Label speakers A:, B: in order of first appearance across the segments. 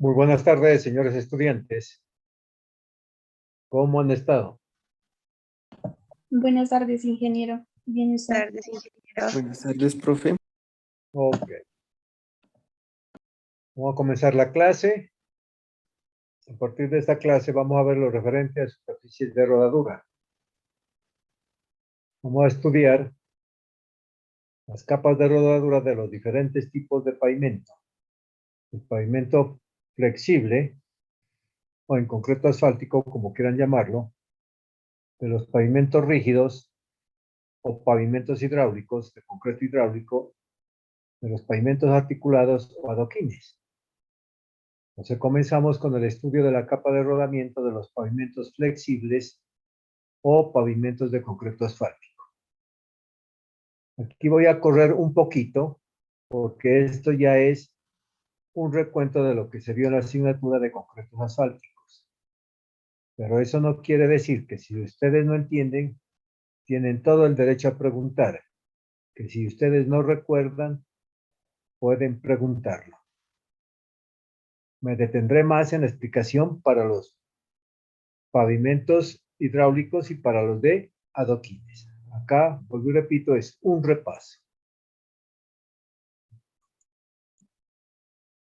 A: Muy buenas tardes, señores estudiantes. ¿Cómo han estado?
B: Buenas tardes, ingeniero. Bien, usted.
C: Buenas tardes, ingeniero.
D: Buenas tardes, profe.
A: Ok. Vamos a comenzar la clase. A partir de esta clase vamos a ver lo referente a superficies de rodadura. Vamos a estudiar las capas de rodadura de los diferentes tipos de pavimento. El pavimento flexible, o en concreto asfáltico, como quieran llamarlo, de los pavimentos rígidos o pavimentos hidráulicos, de concreto hidráulico, de los pavimentos articulados o adoquines. Entonces comenzamos con el estudio de la capa de rodamiento de los pavimentos flexibles o pavimentos de concreto asfáltico. Aquí voy a correr un poquito porque esto ya es un recuento de lo que se vio en la asignatura de concretos asfálticos. Pero eso no quiere decir que si ustedes no entienden, tienen todo el derecho a preguntar. Que si ustedes no recuerdan, pueden preguntarlo. Me detendré más en la explicación para los pavimentos hidráulicos y para los de adoquines. Acá, vuelvo y repito, es un repaso.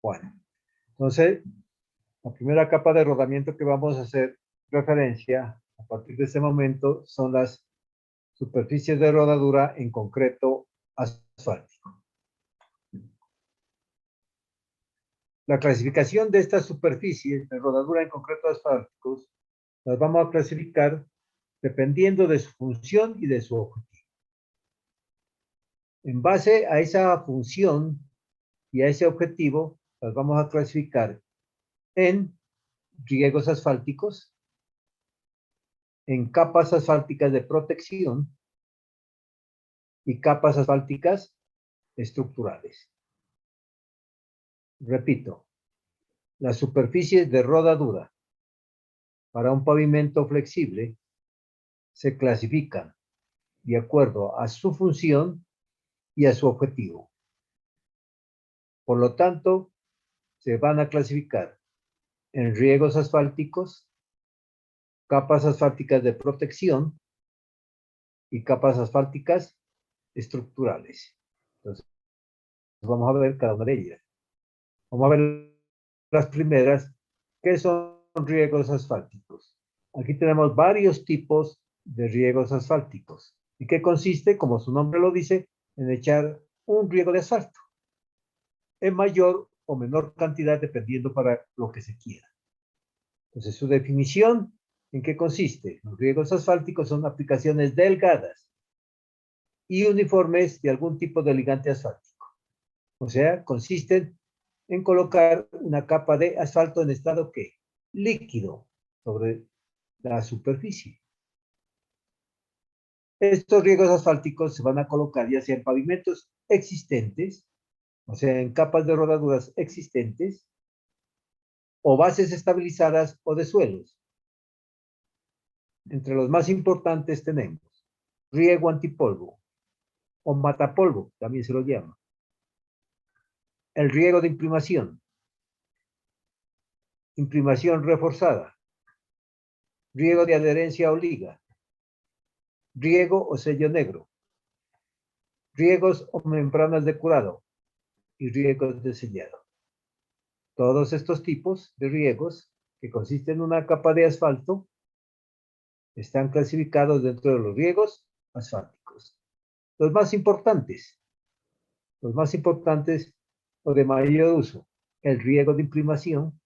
A: Bueno, entonces, la primera capa de rodamiento que vamos a hacer referencia a partir de este momento son las superficies de rodadura en concreto asfáltico. La clasificación de estas superficies de rodadura en concreto asfálticos las vamos a clasificar dependiendo de su función y de su objetivo. En base a esa función y a ese objetivo, las vamos a clasificar en riegos asfálticos, en capas asfálticas de protección y capas asfálticas estructurales. Repito, las superficies de rodadura para un pavimento flexible se clasifican de acuerdo a su función y a su objetivo. Por lo tanto, se van a clasificar en riegos asfálticos, capas asfálticas de protección y capas asfálticas estructurales. Entonces, vamos a ver cada una de ellas. Vamos a ver las primeras, que son riegos asfálticos. Aquí tenemos varios tipos de riegos asfálticos. ¿Y qué consiste? Como su nombre lo dice, en echar un riego de asfalto en mayor o menor cantidad dependiendo para lo que se quiera. Entonces, su definición, ¿en qué consiste? Los riegos asfálticos son aplicaciones delgadas y uniformes de algún tipo de ligante asfáltico. O sea, consisten en colocar una capa de asfalto en estado ¿qué? Líquido sobre la superficie. Estos riegos asfálticos se van a colocar ya sea en pavimentos existentes, o sea, en capas de rodaduras existentes, o bases estabilizadas o de suelos. Entre los más importantes tenemos riego antipolvo o matapolvo, también se lo llama. El riego de imprimación reforzada, riego de adherencia o liga, riego o sello negro, riegos o membranas de curado y riegos de sellado. Todos estos tipos de riegos, que consisten en una capa de asfalto, están clasificados dentro de los riegos asfálticos. Los más importantes o de mayor uso, el riego de imprimación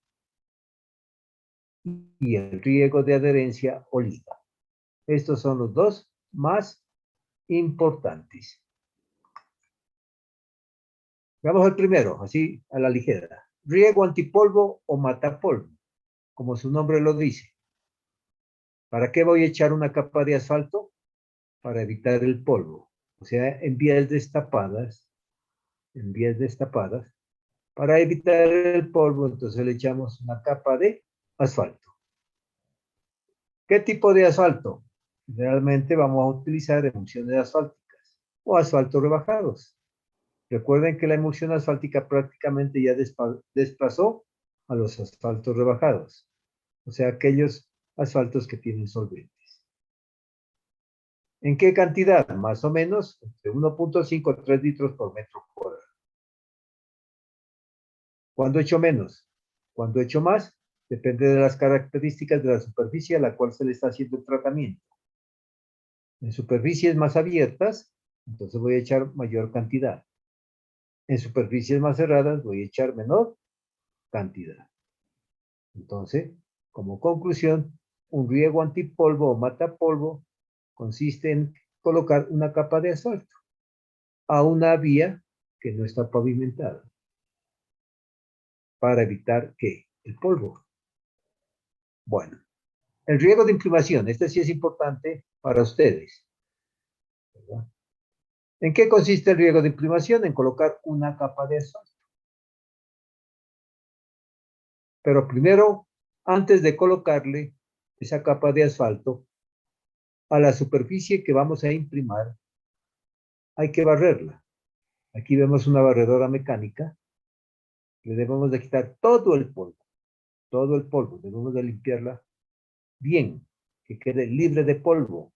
A: y el riego de adherencia o liga. Estos son los dos más importantes. Veamos el primero, así a la ligera. Riego antipolvo o matapolvo, como su nombre lo dice. ¿Para qué voy a echar una capa de asfalto? Para evitar el polvo. O sea, en vías destapadas, para evitar el polvo, entonces le echamos una capa de asfalto. ¿Qué tipo de asfalto? Generalmente vamos a utilizar emulsiones asfálticas o asfaltos rebajados. Recuerden que la emulsión asfáltica prácticamente ya desplazó a los asfaltos rebajados, o sea, aquellos asfaltos que tienen solventes. ¿En qué cantidad? Más o menos entre 1.5 a 3 litros por metro cuadrado. ¿Cuándo echo menos? ¿Cuándo echo más? Depende de las características de la superficie a la cual se le está haciendo el tratamiento. En superficies más abiertas, entonces voy a echar mayor cantidad. En superficies más cerradas voy a echar menor cantidad. Entonces, como conclusión, un riego antipolvo o matapolvo consiste en colocar una capa de asfalto a una vía que no está pavimentada para evitar que el polvo. Bueno, el riego de imprimación, este sí es importante para ustedes, ¿verdad? ¿En qué consiste el riego de imprimación? En colocar una capa de asfalto. Pero primero, antes de colocarle esa capa de asfalto a la superficie que vamos a imprimar, hay que barrerla. Aquí vemos una barredora mecánica. Le debemos de quitar todo el polvo. Debemos de limpiarla bien, que quede libre de polvo.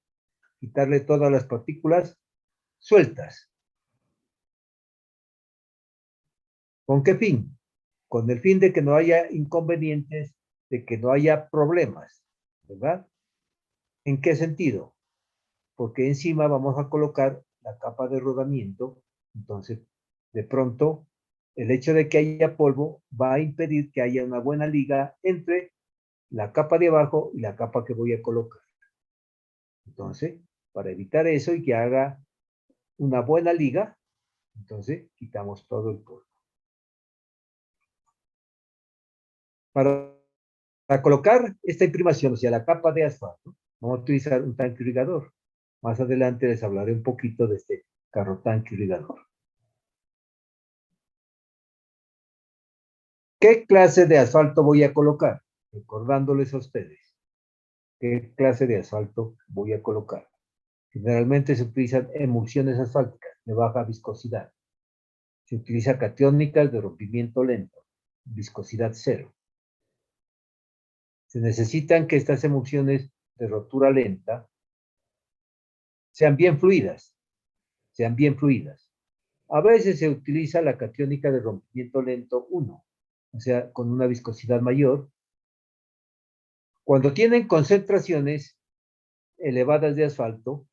A: Quitarle todas las partículas sueltas. ¿Con qué fin? Con el fin de que no haya inconvenientes, de que no haya problemas, ¿verdad? ¿En qué sentido? Porque encima vamos a colocar la capa de rodamiento, entonces de pronto el hecho de que haya polvo va a impedir que haya una buena liga entre la capa de abajo y la capa que voy a colocar. Entonces, para evitar eso y que haga una buena liga, entonces quitamos todo el polvo. Para colocar esta imprimación, o sea, la capa de asfalto, vamos a utilizar un tanque irrigador. Más adelante les hablaré un poquito de este carro tanque irrigador. ¿Qué clase de asfalto voy a colocar? Recordándoles a ustedes. ¿Qué clase de asfalto voy a colocar? Generalmente se utilizan emulsiones asfálticas de baja viscosidad. Se utiliza catiónicas de rompimiento lento, viscosidad cero. Se necesitan que estas emulsiones de rotura lenta sean bien fluidas. A veces se utiliza la catiónica de rompimiento lento 1, o sea, con una viscosidad mayor. Cuando tienen concentraciones elevadas de asfalto,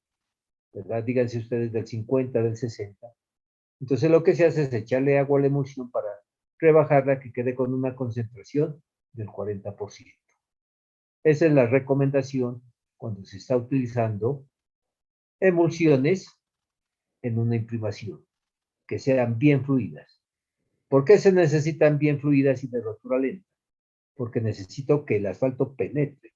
A: ¿verdad? Díganse ustedes del 50, del 60. Entonces lo que se hace es echarle agua a la emulsión para rebajarla, que quede con una concentración del 40%. Esa es la recomendación cuando se está utilizando emulsiones en una imprimación, que sean bien fluidas. ¿Por qué se necesitan bien fluidas y de rotura lenta? Porque necesito que el asfalto penetre.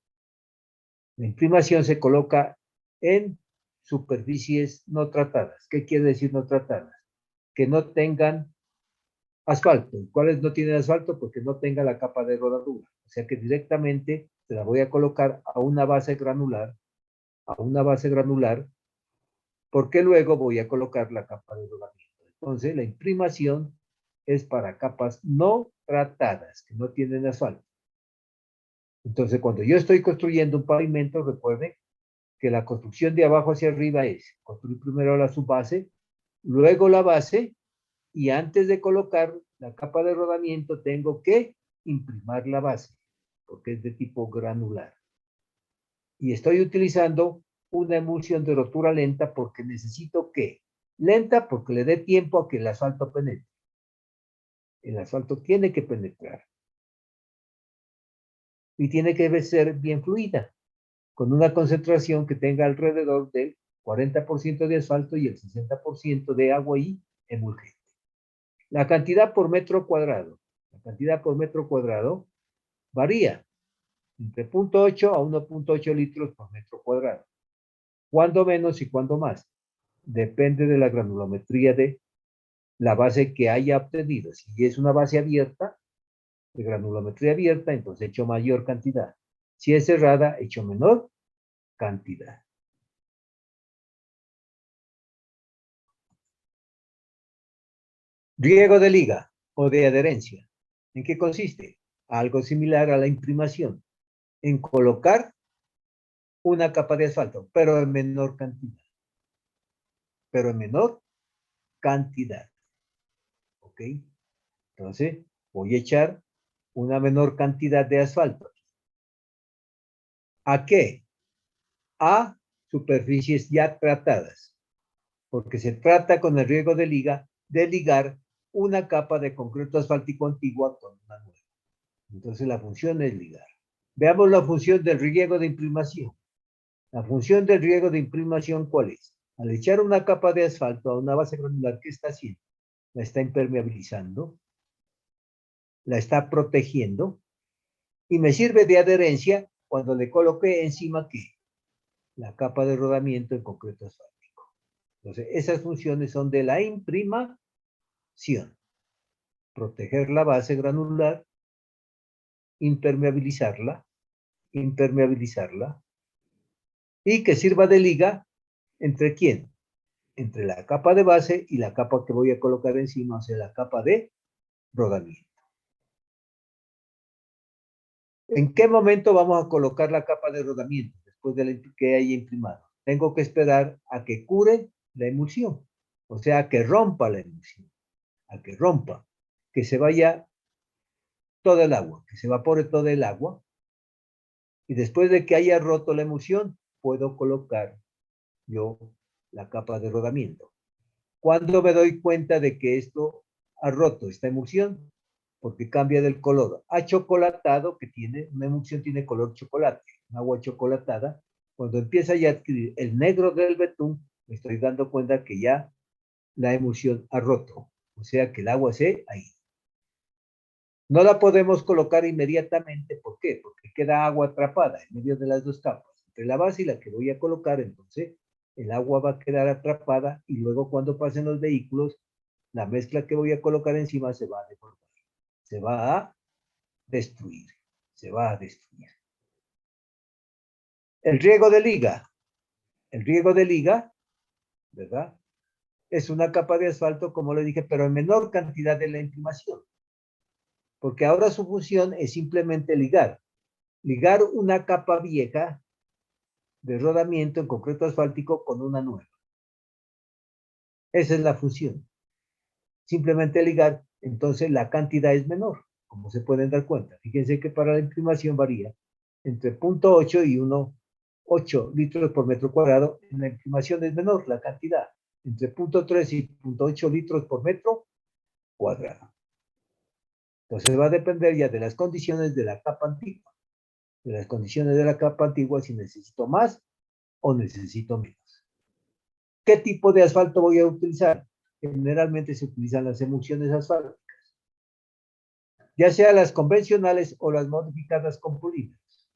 A: La imprimación se coloca en superficies no tratadas. ¿Qué quiere decir no tratadas? Que no tengan asfalto. ¿Cuáles no tienen asfalto? Porque no tenga la capa de rodadura. O sea que directamente se la voy a colocar a una base granular, porque luego voy a colocar la capa de rodamiento. Entonces, la imprimación es para capas no tratadas, que no tienen asfalto. Entonces, cuando yo estoy construyendo un pavimento, recuerden que la construcción de abajo hacia arriba es construir primero la subbase, luego la base, y antes de colocar la capa de rodamiento tengo que imprimir la base, porque es de tipo granular. Y estoy utilizando una emulsión de rotura lenta porque necesito que, lenta porque le dé tiempo a que el asfalto penetre. El asfalto tiene que penetrar. Y tiene que ser bien fluida, con una concentración que tenga alrededor del 40% de asfalto y el 60% de agua y emulgente. La cantidad por metro cuadrado. La cantidad por metro cuadrado varía entre 0.8 a 1.8 litros por metro cuadrado. ¿Cuándo menos y cuándo más? Depende de la granulometría de la base que haya obtenido. Si es una base abierta, de granulometría abierta, entonces echo mayor cantidad. Si es cerrada, echo menor cantidad. Riego de liga o de adherencia. ¿En qué consiste? algo similar a la imprimación, en colocar una capa de asfalto, pero en menor cantidad. Pero en menor cantidad. ¿Ok? Entonces, voy a echar una menor cantidad de asfalto. ¿A qué? A superficies ya tratadas, porque se trata con el riego de ligar una capa de concreto asfáltico antigua con una nueva. Entonces la función es ligar. Veamos la función del riego de imprimación. La función del riego de imprimación, ¿cuál es? Al echar una capa de asfalto a una base granular, ¿qué está haciendo? La está impermeabilizando, la está protegiendo y me sirve de adherencia cuando le coloque encima ¿qué? La capa de rodamiento en concreto asfáltico. Entonces, esas funciones son de la imprimación. Proteger la base granular, impermeabilizarla, y que sirva de liga entre quién? Entre la capa de base y la capa que voy a colocar encima, o sea, la capa de rodamiento. ¿En qué momento vamos a colocar la capa de rodamiento después de que haya imprimado? Tengo que esperar a que cure la emulsión, o sea, a que rompa la emulsión, a que rompa, que se vaya todo el agua, que se evapore todo el agua, y después de que haya roto la emulsión, puedo colocar yo la capa de rodamiento. ¿Cuándo me doy cuenta de que esto ha roto esta emulsión? Porque cambia del color achocolatado, que tiene, una emulsión tiene color chocolate, un agua chocolatada. Cuando empieza ya a adquirir el negro del betún, me estoy dando cuenta que ya la emulsión ha roto, o sea que el agua se ha ido. No la podemos colocar inmediatamente, ¿por qué? Porque queda agua atrapada en medio de las dos capas, entre la base y la que voy a colocar, entonces el agua va a quedar atrapada y luego cuando pasen los vehículos, la mezcla que voy a colocar encima se va a deformar, se va a destruir, se va a destruir. El riego de liga, ¿verdad? Es una capa de asfalto, como le dije, pero en menor cantidad de la imprimación, porque ahora su función es simplemente ligar una capa vieja de rodamiento en concreto asfáltico con una nueva. Esa es la función. Simplemente ligar, entonces la cantidad es menor, como se pueden dar cuenta. Fíjense que para la imprimación varía entre 0.8 y 1,8 litros por metro cuadrado. En la imprimación es menor la cantidad, entre 0.3 y 0.8 litros por metro cuadrado. Entonces va a depender ya de las condiciones de la capa antigua. De las condiciones de la capa antigua, si necesito más o necesito menos. ¿Qué tipo de asfalto voy a utilizar? Generalmente se utilizan las emulsiones asfálticas, ya sea las convencionales o las modificadas con polímeros.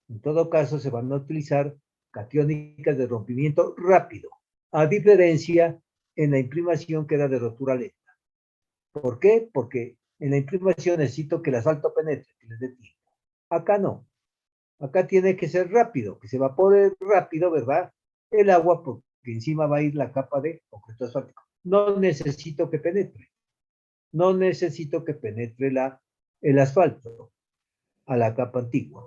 A: En todo caso, se van a utilizar catiónicas de rompimiento rápido, a diferencia en la imprimación que era de rotura lenta. ¿Por qué? Porque en la imprimación necesito que el asfalto penetre, que les dé tiempo. Acá no. Acá tiene que ser rápido, que se evapore rápido, ¿verdad? El agua, porque encima va a ir la capa de concreto asfáltico. No necesito que penetre. No necesito que penetre el asfalto a la capa antigua.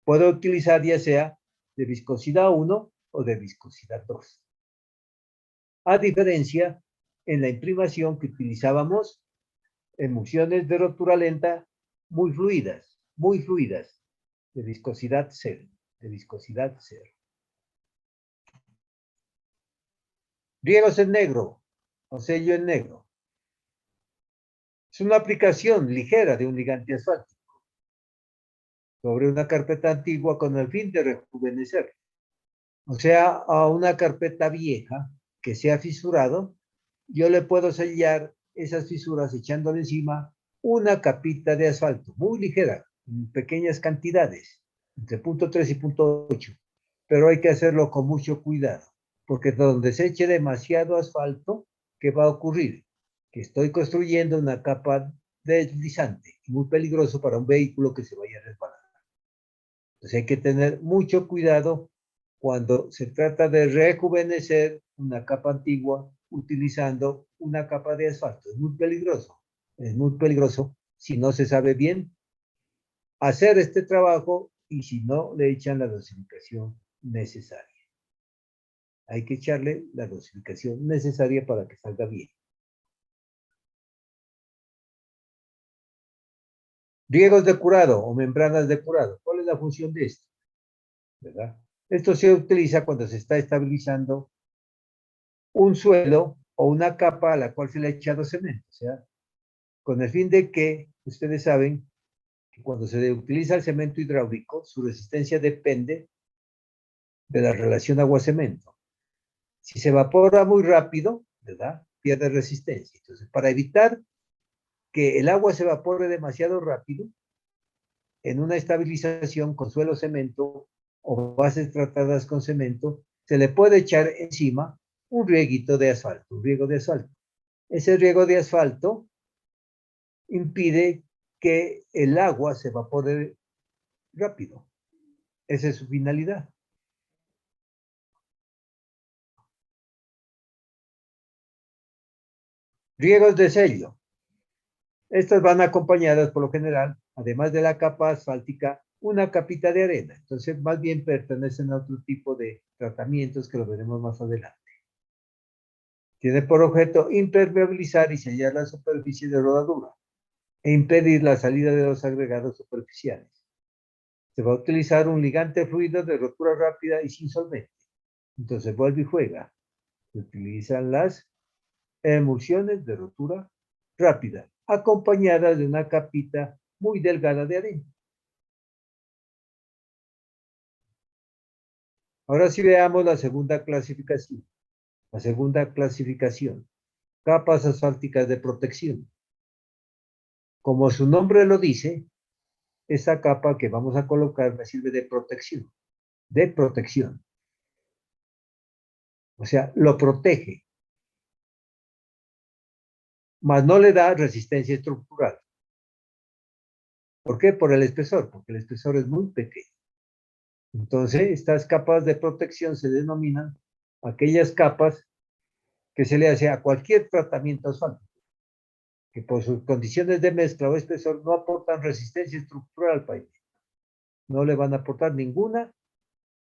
A: Puedo utilizar ya sea de viscosidad 1 o de viscosidad 2. A diferencia, en la imprimación que utilizábamos emulsiones de rotura lenta muy fluidas, de viscosidad 0, Riegos en negro, o sello en negro. Es una aplicación ligera de un ligante asfáltico sobre una carpeta antigua con el fin de rejuvenecer. O sea, a una carpeta vieja que se ha fisurado, yo le puedo sellar esas fisuras echándole encima una capita de asfalto, muy ligera, en pequeñas cantidades, entre 0.3 y 0.8. Pero hay que hacerlo con mucho cuidado, porque donde se eche demasiado asfalto, ¿qué va a ocurrir? Que estoy construyendo una capa deslizante, muy peligroso para un vehículo que se vaya a resbalar. Entonces hay que tener mucho cuidado cuando se trata de rejuvenecer una capa antigua utilizando una capa de asfalto. Es muy peligroso si no se sabe bien hacer este trabajo y si no le echan la dosificación necesaria. Hay que echarle la dosificación necesaria para que salga bien. Riegos de curado o membranas de curado. ¿Cuál es la función de esto? ¿Verdad? Esto se utiliza cuando se está estabilizando un suelo o una capa a la cual se le ha echado cemento. O sea, con el fin de que ustedes saben que cuando se utiliza el cemento hidráulico, su resistencia depende de la relación agua-cemento. Si se evapora muy rápido, ¿verdad? Pierde resistencia. Entonces, para evitar que el agua se evapore demasiado rápido, en una estabilización con suelo cemento o bases tratadas con cemento, se le puede echar encima un rieguito de asfalto, un riego de asfalto. Ese riego de asfalto impide que el agua se evapore rápido. Esa es su finalidad. Riegos de sello. Estas van acompañadas por lo general, además de la capa asfáltica, una capita de arena. Entonces, más bien pertenecen a otro tipo de tratamientos que lo veremos más adelante. Tiene por objeto impermeabilizar y sellar la superficie de rodadura e impedir la salida de los agregados superficiales. Se va a utilizar un ligante fluido de rotura rápida y sin solvente. Entonces, vuelve y juega. Se utilizan las emulsiones de rotura rápida, acompañadas de una capita muy delgada de arena. Ahora sí veamos la segunda clasificación. La segunda clasificación, capas asfálticas de protección. Como su nombre lo dice, esa capa que vamos a colocar me sirve de protección. De protección. O sea, lo protege, mas no le da resistencia estructural. ¿Por qué? Por el espesor, porque el espesor es muy pequeño. Entonces, estas capas de protección se denominan aquellas capas que se le hace a cualquier tratamiento asfáltico, que por sus condiciones de mezcla o espesor no aportan resistencia estructural al pavimento. No le van a aportar ninguna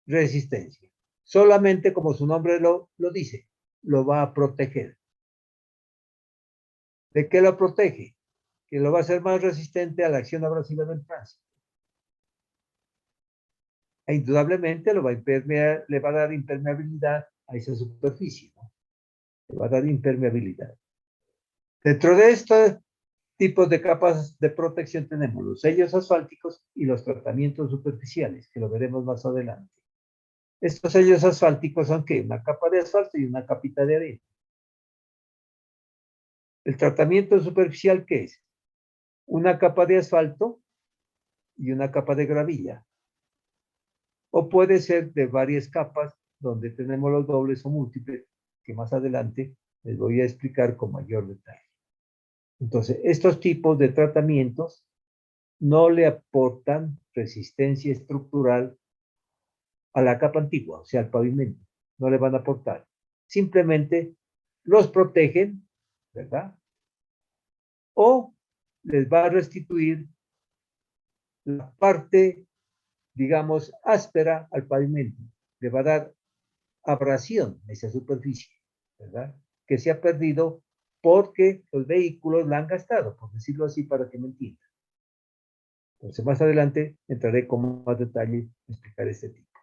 A: resistencia. Solamente, como su nombre lo dice, lo va a proteger. ¿De qué lo protege? Que lo va a hacer más resistente a la acción abrasiva del tránsito. E indudablemente le va a dar impermeabilidad a esa superficie, ¿no? Le va a dar impermeabilidad. Dentro de estos tipos de capas de protección tenemos los sellos asfálticos y los tratamientos superficiales, que lo veremos más adelante. Estos sellos asfálticos son ¿qué? Una capa de asfalto y una capita de arena. El tratamiento superficial, ¿qué es? Una capa de asfalto y una capa de gravilla. O puede ser de varias capas donde tenemos los dobles o múltiples, que más adelante les voy a explicar con mayor detalle. Entonces, estos tipos de tratamientos no le aportan resistencia estructural a la capa antigua, o sea, al pavimento. No le van a aportar. Simplemente los protegen, ¿verdad? O les va a restituir la parte, digamos, áspera al pavimento. Le va a dar abrasión a esa superficie, ¿verdad? Que se ha perdido porque los vehículos la han gastado, por decirlo así, para que me entiendan. Entonces, más adelante entraré con más detalle a explicar este tipo.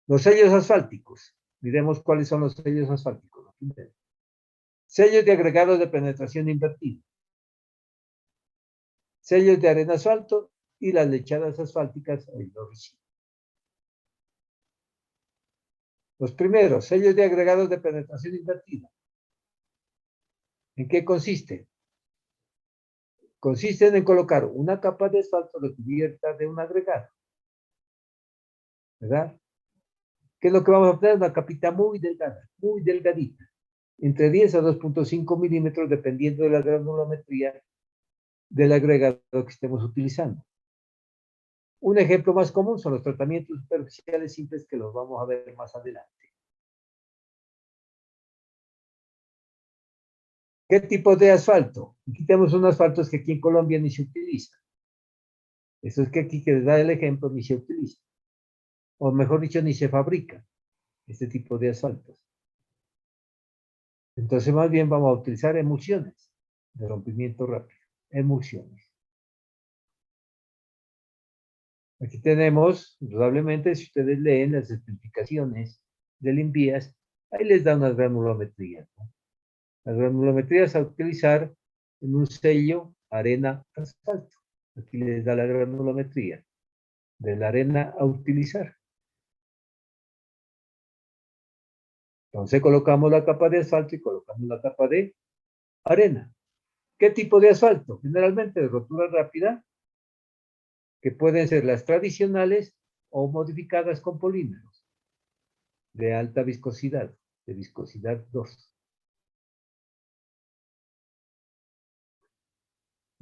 A: Los sellos asfálticos. Miremos cuáles son los sellos asfálticos. Sellos de agregados de penetración invertida. Sellos de arena asfalto y las lechadas asfálticas en los residuos. Los primeros, sellos de agregados de penetración invertida. ¿En qué consiste? Consisten en colocar una capa de asfalto recubierta de un agregado, ¿verdad? ¿Qué es lo que vamos a obtener? Una capita muy delgada, muy delgadita, entre 10 a 2.5 milímetros, dependiendo de la granulometría del agregado que estemos utilizando. Un ejemplo más común son los tratamientos superficiales simples, que los vamos a ver más adelante. ¿Qué tipo de asfalto? Aquí tenemos unos asfaltos que aquí en Colombia ni se utilizan. Eso es que aquí que les da el ejemplo, ni se utiliza. O mejor dicho, ni se fabrica este tipo de asfaltos. Entonces, más bien vamos a utilizar emulsiones de rompimiento rápido. Emulsiones. Aquí tenemos, probablemente, si ustedes leen las especificaciones del INVIAS, ahí les da unas granulometrías, ¿no? Las granulometrías a utilizar en un sello arena asfalto. Aquí les da la granulometría de la arena a utilizar. Entonces colocamos la capa de asfalto y colocamos la capa de arena. ¿Qué tipo de asfalto? Generalmente de rotura rápida, que pueden ser las tradicionales o modificadas con polímeros de alta viscosidad, de viscosidad 2.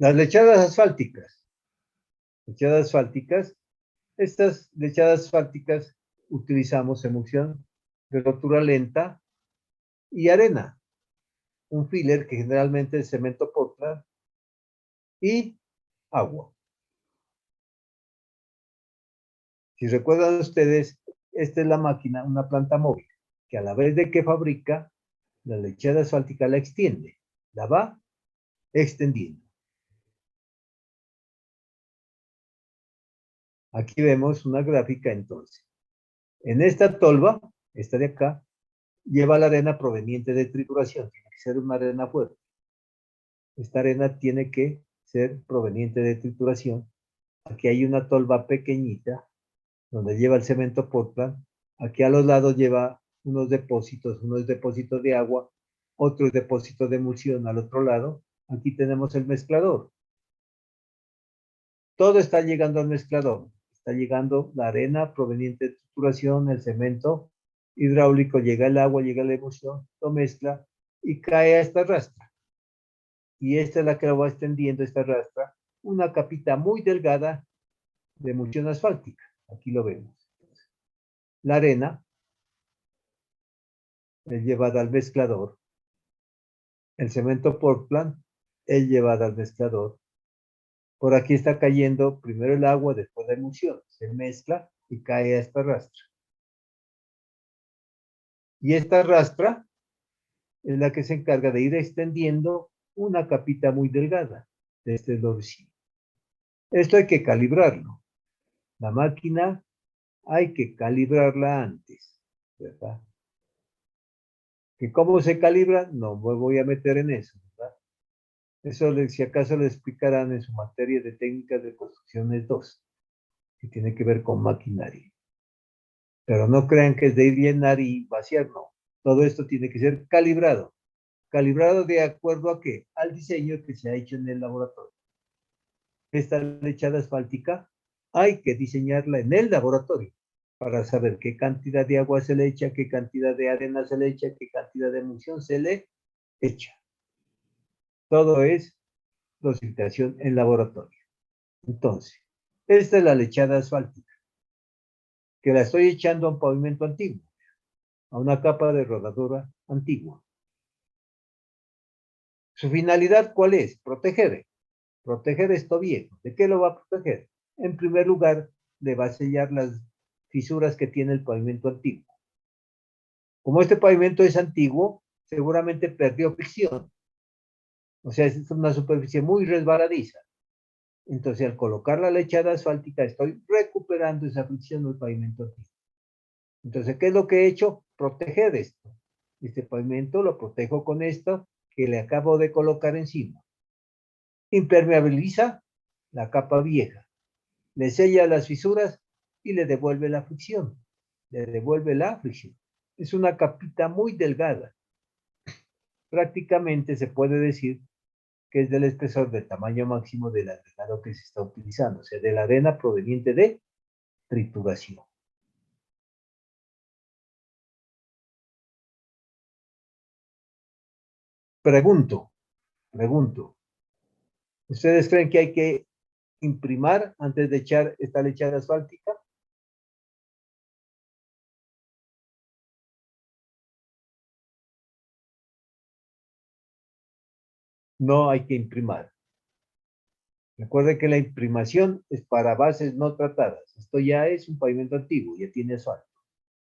A: Las lechadas asfálticas. Lechadas asfálticas. Estas lechadas asfálticas utilizamos emulsión de rotura lenta y arena. Un filler que generalmente es cemento Portland y agua. Si recuerdan ustedes, esta es la máquina, una planta móvil, que a la vez de que fabrica, la lechada asfáltica la extiende, la va extendiendo. Aquí vemos una gráfica entonces. En esta tolva, esta de acá, lleva la arena proveniente de trituración, tiene que ser una arena fuerte. Esta arena tiene que ser proveniente de trituración. Aquí hay una tolva pequeñita donde lleva el cemento Portland. Aquí a los lados lleva unos depósitos de agua, otros depósitos de emulsión al otro lado. Aquí tenemos el mezclador. Todo está llegando al mezclador. Está llegando la arena proveniente de trituración, el cemento hidráulico, llega el agua, llega la emulsión, lo mezcla y cae a esta rastra. Y esta es la que lo va extendiendo, esta rastra, una capita muy delgada de emulsión asfáltica. Aquí lo vemos. La arena es llevada al mezclador. El cemento Portland es llevada al mezclador. Por aquí está cayendo primero el agua, después la emulsión. Se mezcla y cae a esta rastra. Y esta rastra es la que se encarga de ir extendiendo una capita muy delgada de este dorcillo. Esto hay que calibrarlo. La máquina hay que calibrarla antes, ¿verdad? ¿Que cómo se calibra? No me voy a meter en eso, ¿verdad? Eso, si acaso, le explicarán en su materia de técnicas de construcciones 2, que tiene que ver con maquinaria. Pero no crean que es de ir llenar y vaciar, no. Todo esto tiene que ser calibrado. ¿Calibrado de acuerdo a qué? Al diseño que se ha hecho en el laboratorio. Esta lechada asfáltica hay que diseñarla en el laboratorio para saber qué cantidad de agua se le echa, qué cantidad de arena se le echa, qué cantidad de emulsión se le echa. Todo es dosificación en laboratorio. Entonces, esta es la lechada asfáltica, que la estoy echando a un pavimento antiguo, a una capa de rodadura antigua. ¿Su finalidad cuál es? Proteger esto viejo. ¿De qué lo va a proteger? En primer lugar, le va a sellar las fisuras que tiene el pavimento antiguo. Como este pavimento es antiguo, seguramente perdió fricción. O sea, es una superficie muy resbaladiza. Entonces, al colocar la lechada asfáltica, estoy recuperando esa fricción del pavimento antiguo. Entonces, ¿qué es lo que he hecho? Proteger esto. Este pavimento lo protejo con esto que le acabo de colocar encima. Impermeabiliza la capa vieja, le sella las fisuras y le devuelve la fricción. Le devuelve la fricción. Es una capita muy delgada. Prácticamente se puede decir que es del espesor del tamaño máximo del agregado que se está utilizando, o sea, de la arena proveniente de trituración. Pregunto, ¿ustedes creen que hay que imprimar antes de echar esta lechada asfáltica? no hay que imprimar. Recuerde que la imprimación es para bases no tratadas. Esto ya es un pavimento antiguo, ya tiene asfalto.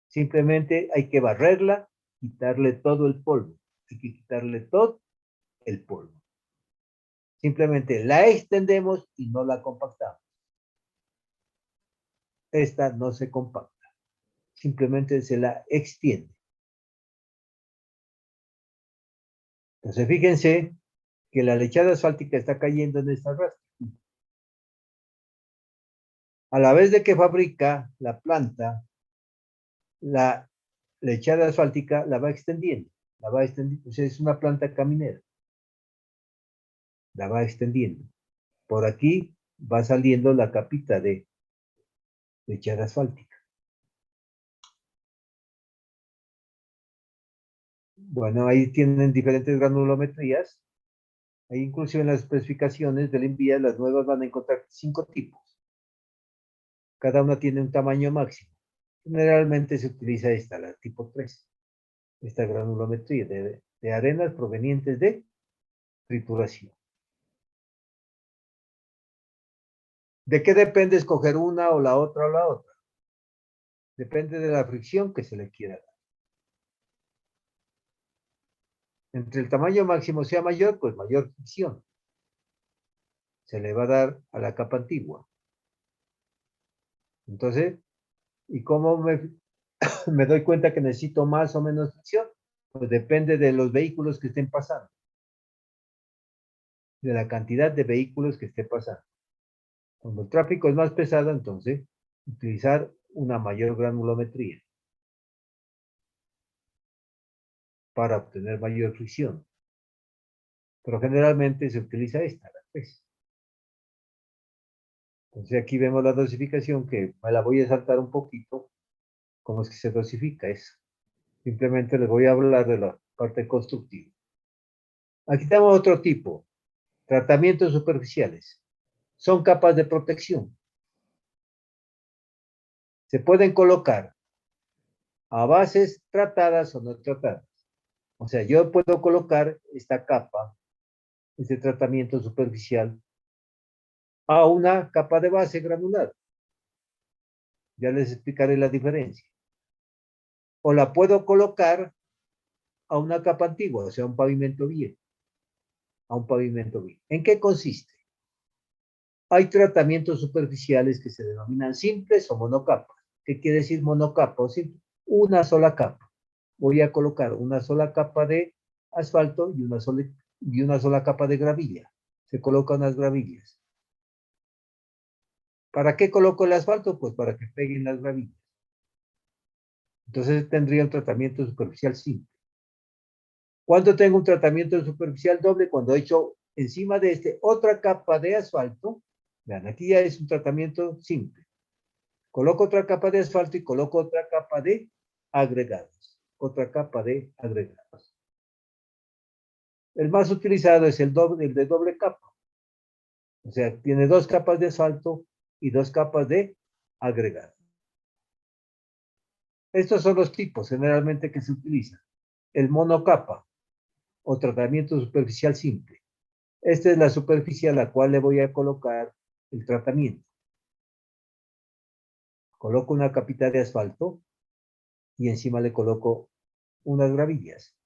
A: Simplemente hay que barrerla, quitarle todo el polvo. Hay que quitarle todo el polvo. Simplemente la extendemos y no la compactamos. Esta no se compacta. Simplemente se la extiende. Entonces, fíjense que la lechada asfáltica está cayendo en esta rastra. A la vez de que fabrica la planta, la lechada asfáltica la va extendiendo. La va extendiendo. O sea, es una planta caminera. La va extendiendo. Por aquí va saliendo la capita de lechada asfáltica. Bueno, ahí tienen diferentes granulometrías. Ahí incluso en las especificaciones del envía, las nuevas van a encontrar 5 tipos. Cada una tiene un tamaño máximo. Generalmente se utiliza esta, la tipo 3. Esta granulometría de arenas provenientes de trituración. ¿De qué depende escoger una o la otra o la otra? Depende de la fricción que se le quiera dar. Entre el tamaño máximo sea mayor, pues mayor fricción se le va a dar a la capa antigua. Entonces, ¿y cómo me doy cuenta que necesito más o menos fricción? Pues depende de los vehículos que estén pasando. De la cantidad de vehículos que esté pasando. Cuando el tráfico es más pesado, entonces, utilizar una mayor granulometría para obtener mayor fricción. Pero generalmente se utiliza esta, la 3. Entonces aquí vemos la dosificación, que me la voy a saltar un poquito. ¿Cómo es que se dosifica eso? Simplemente les voy a hablar de la parte constructiva. Aquí tenemos otro tipo, tratamientos superficiales. Son capas de protección. Se pueden colocar a bases tratadas o no tratadas. O sea, yo puedo colocar esta capa, este tratamiento superficial, a una capa de base granular. Ya les explicaré la diferencia. O la puedo colocar a una capa antigua, o sea, un pavimento viejo. A un pavimento viejo. ¿En qué consiste? Hay tratamientos superficiales que se denominan simples o monocapas. ¿Qué quiere decir monocapa o simple? Una sola capa. Voy a colocar una sola capa de asfalto y una sola capa de gravilla. Se colocan las gravillas. ¿Para qué coloco el asfalto? Pues para que peguen las gravillas. Entonces tendría un tratamiento superficial simple. ¿Cuándo tengo un tratamiento superficial doble? Cuando he hecho encima de este otra capa de asfalto. Vean, aquí ya es un tratamiento simple. Coloco otra capa de asfalto y coloco otra capa de agregados. Otra capa de agregados. El más utilizado es el de doble capa. O sea, tiene 2 capas de asfalto y 2 capas de agregado. Estos son los tipos generalmente que se utilizan. El monocapa o tratamiento superficial simple. Esta es la superficie a la cual le voy a colocar el tratamiento. Coloco una capita de asfalto y encima le coloco unas gravillas.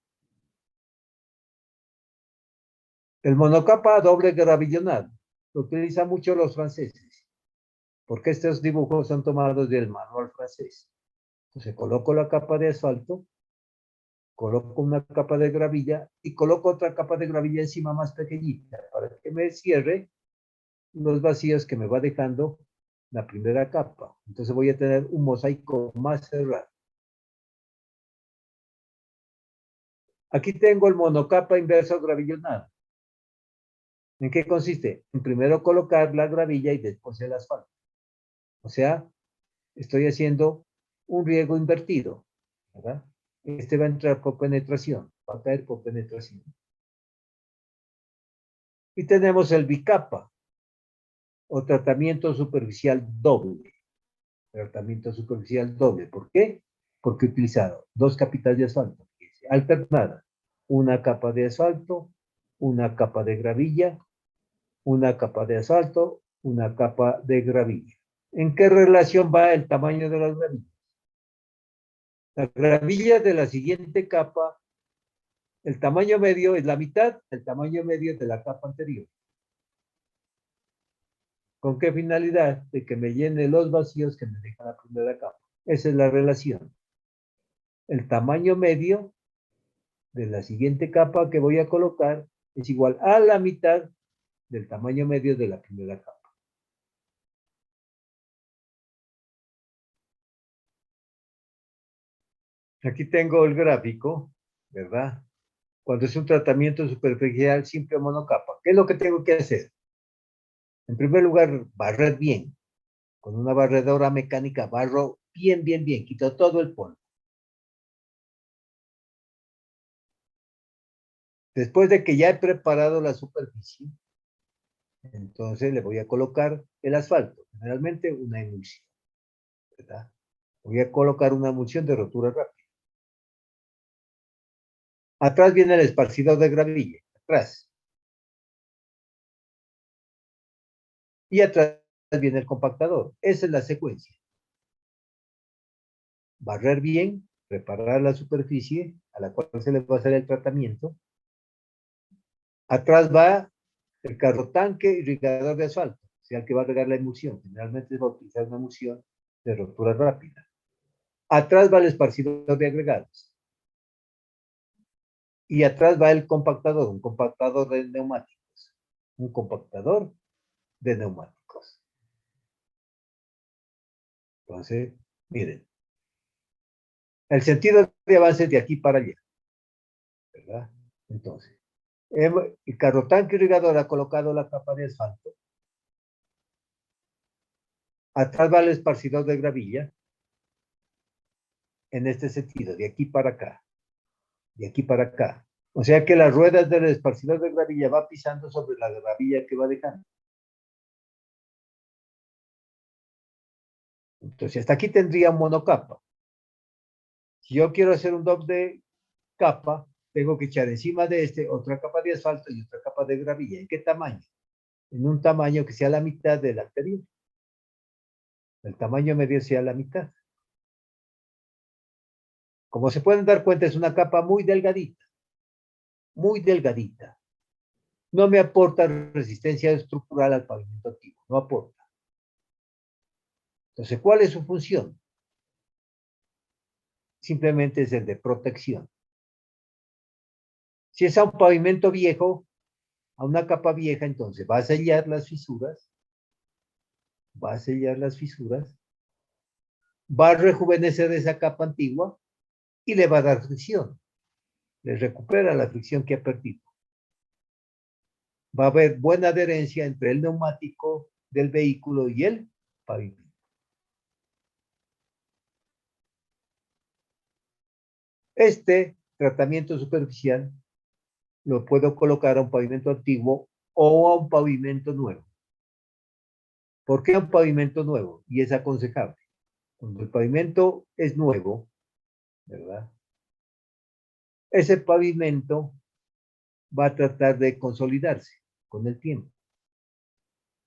A: El monocapa doble gravillonado lo utilizan mucho los franceses, porque estos dibujos son tomados del manual francés. Entonces coloco la capa de asfalto, coloco una capa de gravilla y coloco otra capa de gravilla encima más pequeñita para que me cierre los vacíos que me va dejando la primera capa. Entonces voy a tener un mosaico más cerrado. Aquí tengo el monocapa inverso gravillonado. ¿En qué consiste? En primero colocar la gravilla y después el asfalto. O sea, estoy haciendo un riego invertido, ¿verdad? Este va a entrar por penetración, va a caer por penetración. Y tenemos el bicapa o tratamiento superficial doble. Tratamiento superficial doble. ¿Por qué? Porque he utilizado 2 capitas de asfalto, alternada. Una capa de asfalto, una capa de gravilla, una capa de asfalto, una capa de gravilla. ¿En qué relación va el tamaño de las gravillas? La gravilla de la siguiente capa, el tamaño medio es la mitad del tamaño medio de la capa anterior. ¿Con qué finalidad? De que me llene los vacíos que me deja la primera capa. Esa es la relación. El tamaño medio de la siguiente capa que voy a colocar es igual a la mitad del tamaño medio de la primera capa. Aquí tengo el gráfico, ¿verdad? Cuando es un tratamiento superficial simple monocapa. ¿Qué es lo que tengo que hacer? En primer lugar, barrer bien. Con una barredora mecánica barro bien, bien, bien. Quito todo el polvo. Después de que ya he preparado la superficie, entonces le voy a colocar el asfalto. Generalmente una emulsión, ¿verdad? Voy a colocar una emulsión de rotura rápida. Atrás viene el esparcidor de gravilla. Atrás. Y atrás viene el compactador. Esa es la secuencia. Barrer bien, preparar la superficie a la cual se le va a hacer el tratamiento. Atrás va el carro tanque irrigador de asfalto, o sea, el que va a regar la emulsión. Generalmente se va a utilizar una emulsión de rotura rápida. Atrás va el esparcidor de agregados. Y atrás va el compactador, un compactador de neumáticos. Un compactador de neumáticos. Entonces, miren, el sentido de avance es de aquí para allá, ¿verdad? Entonces, el carro tanque irrigador ha colocado la capa de asfalto. Atrás va el esparcidor de gravilla. En este sentido, de aquí para acá. De aquí para acá. O sea que las ruedas del esparcidor de gravilla va pisando sobre la gravilla que va dejando. Entonces, hasta aquí tendría monocapa. Si yo quiero hacer un doble capa, tengo que echar encima de este otra capa de asfalto y otra capa de gravilla. ¿En qué tamaño? En un tamaño que sea la mitad del anterior. El tamaño medio sea la mitad. Como se pueden dar cuenta, es una capa muy delgadita. Muy delgadita. No me aporta resistencia estructural al pavimento antiguo. No aporta. Entonces, ¿cuál es su función? Simplemente es el de protección. Si es a un pavimento viejo, a una capa vieja, entonces va a sellar las fisuras, va a sellar las fisuras, va a rejuvenecer esa capa antigua y le va a dar fricción. Le recupera la fricción que ha perdido. Va a haber buena adherencia entre el neumático del vehículo y el pavimento. Este tratamiento superficial lo puedo colocar a un pavimento antiguo o a un pavimento nuevo. ¿Por qué a un pavimento nuevo? Y es aconsejable. Cuando el pavimento es nuevo, ¿verdad? Ese pavimento va a tratar de consolidarse con el tiempo.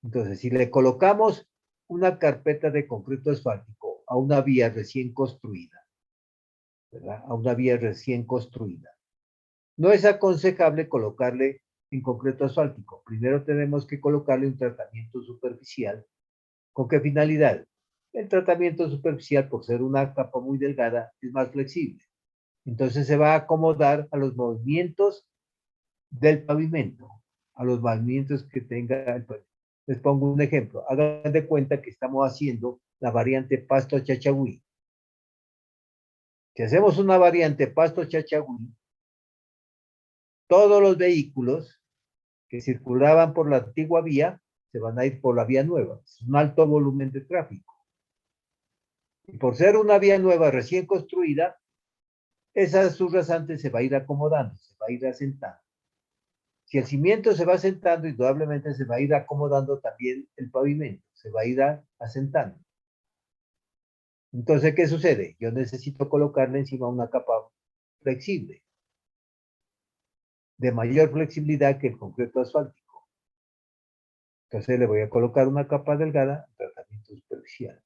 A: Entonces, si le colocamos una carpeta de concreto asfáltico a una vía recién construida, ¿verdad? A una vía recién construida, no es aconsejable colocarle en concreto asfáltico. Primero tenemos que colocarle un tratamiento superficial. ¿Con qué finalidad? El tratamiento superficial, por ser una capa muy delgada, es más flexible. Entonces se va a acomodar a los movimientos del pavimento, a los movimientos que tenga el pavimento. Les pongo un ejemplo. Hagan de cuenta que estamos haciendo la variante Pasto-Chachagüí. Si hacemos una variante Pasto-Chachagüí, todos los vehículos que circulaban por la antigua vía se van a ir por la vía nueva. Es un alto volumen de tráfico. Y por ser una vía nueva recién construida, esa subrasante se va a ir acomodando, se va a ir asentando. Si el cimiento se va asentando, indudablemente se va a ir acomodando también el pavimento, se va a ir asentando. Entonces, ¿qué sucede? Yo necesito colocarle encima una capa flexible. de mayor flexibilidad que el concreto asfáltico. Entonces le voy a colocar una capa delgada de tratamiento superficial.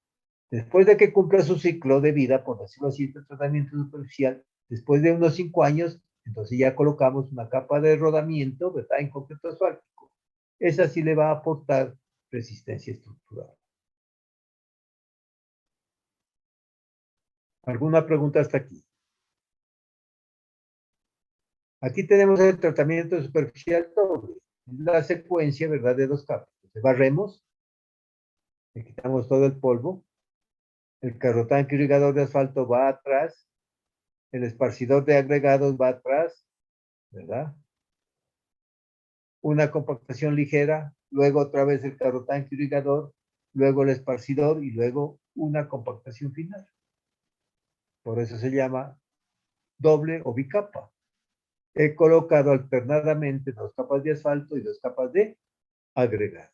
A: Después de que cumpla su ciclo de vida, por decirlo así, de tratamiento superficial, después de unos 5 años, entonces ya colocamos una capa de rodamiento, ¿verdad? En concreto asfáltico. Esa sí le va a aportar resistencia estructural. ¿Alguna pregunta hasta aquí? Aquí tenemos el tratamiento superficial doble. La secuencia, ¿verdad? De 2 capas. Entonces, barremos, le quitamos todo el polvo, el carrotanque irrigador de asfalto va atrás, el esparcidor de agregados va atrás, ¿verdad? Una compactación ligera, luego otra vez el carrotanque irrigador, luego el esparcidor y luego una compactación final. Por eso se llama doble o bicapa. He colocado alternadamente 2 capas de asfalto y 2 capas de agregado.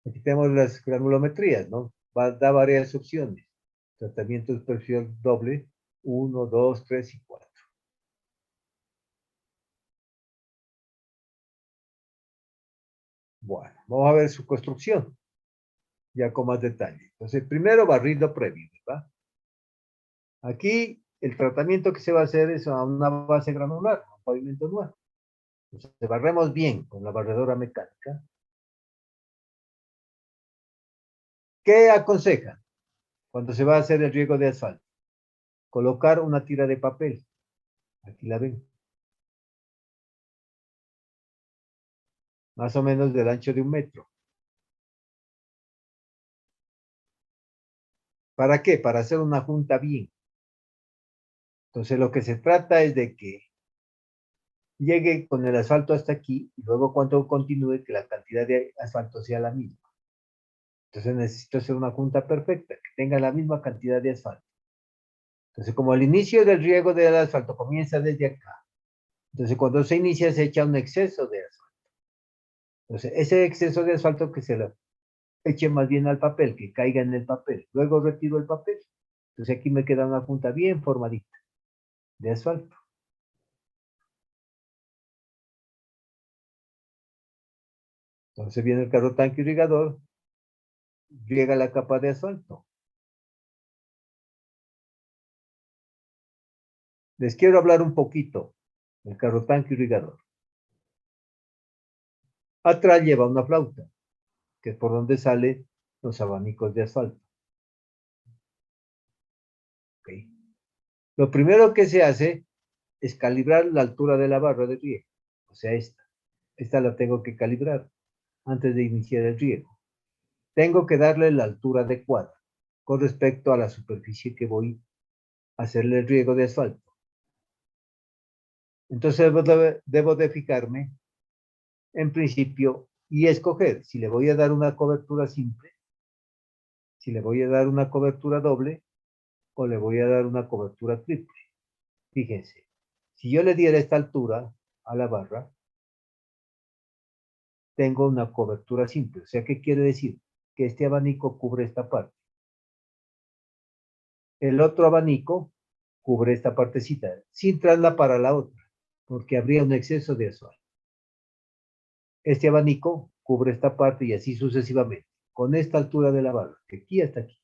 A: Aquí tenemos las granulometrías, ¿no? Da varias opciones. Tratamiento superficial doble, 1, 2, 3 y 4. Bueno, vamos a ver su construcción, ya con más detalle. Entonces, primero barrido previo, ¿verdad? Aquí el tratamiento que se va a hacer es a una base granular, un pavimento nuevo. Entonces, barremos bien con la barredora mecánica. ¿Qué aconseja cuando se va a hacer el riego de asfalto? Colocar una tira de papel. Aquí la ven. Más o menos del ancho de 1 metro. ¿Para qué? Para hacer una junta bien. Entonces, lo que se trata es de que llegue con el asfalto hasta aquí y luego cuando continúe que la cantidad de asfalto sea la misma. Entonces necesito hacer una junta perfecta, que tenga la misma cantidad de asfalto. Entonces, como el inicio del riego del asfalto comienza desde acá, entonces cuando se inicia se echa un exceso de asfalto. Entonces, ese exceso de asfalto que se lo eche más bien al papel, que caiga en el papel. Luego retiro el papel. Entonces aquí me queda una junta bien formadita de asfalto. Entonces viene el carro tanque irrigador, riega la capa de asfalto. Les quiero hablar un poquito del carro tanque irrigador. Atrás lleva una flauta, que es por donde salen los abanicos de asfalto. Okay. Lo primero que se hace es calibrar la altura de la barra de riego, o sea, esta. Esta la tengo que calibrar antes de iniciar el riego. Tengo que darle la altura adecuada con respecto a la superficie que voy a hacerle el riego de asfalto. Entonces debo de fijarme en principio y escoger si le voy a dar una cobertura simple, si le voy a dar una cobertura doble o le voy a dar una cobertura triple. Fíjense, si yo le diera esta altura a la barra, tengo una cobertura simple. O sea, ¿qué quiere decir? Que este abanico cubre esta parte. El otro abanico cubre esta partecita, sin traslapar a la otra, porque habría un exceso de asfalto. Este abanico cubre esta parte y así sucesivamente, con esta altura de la barra, de aquí hasta aquí.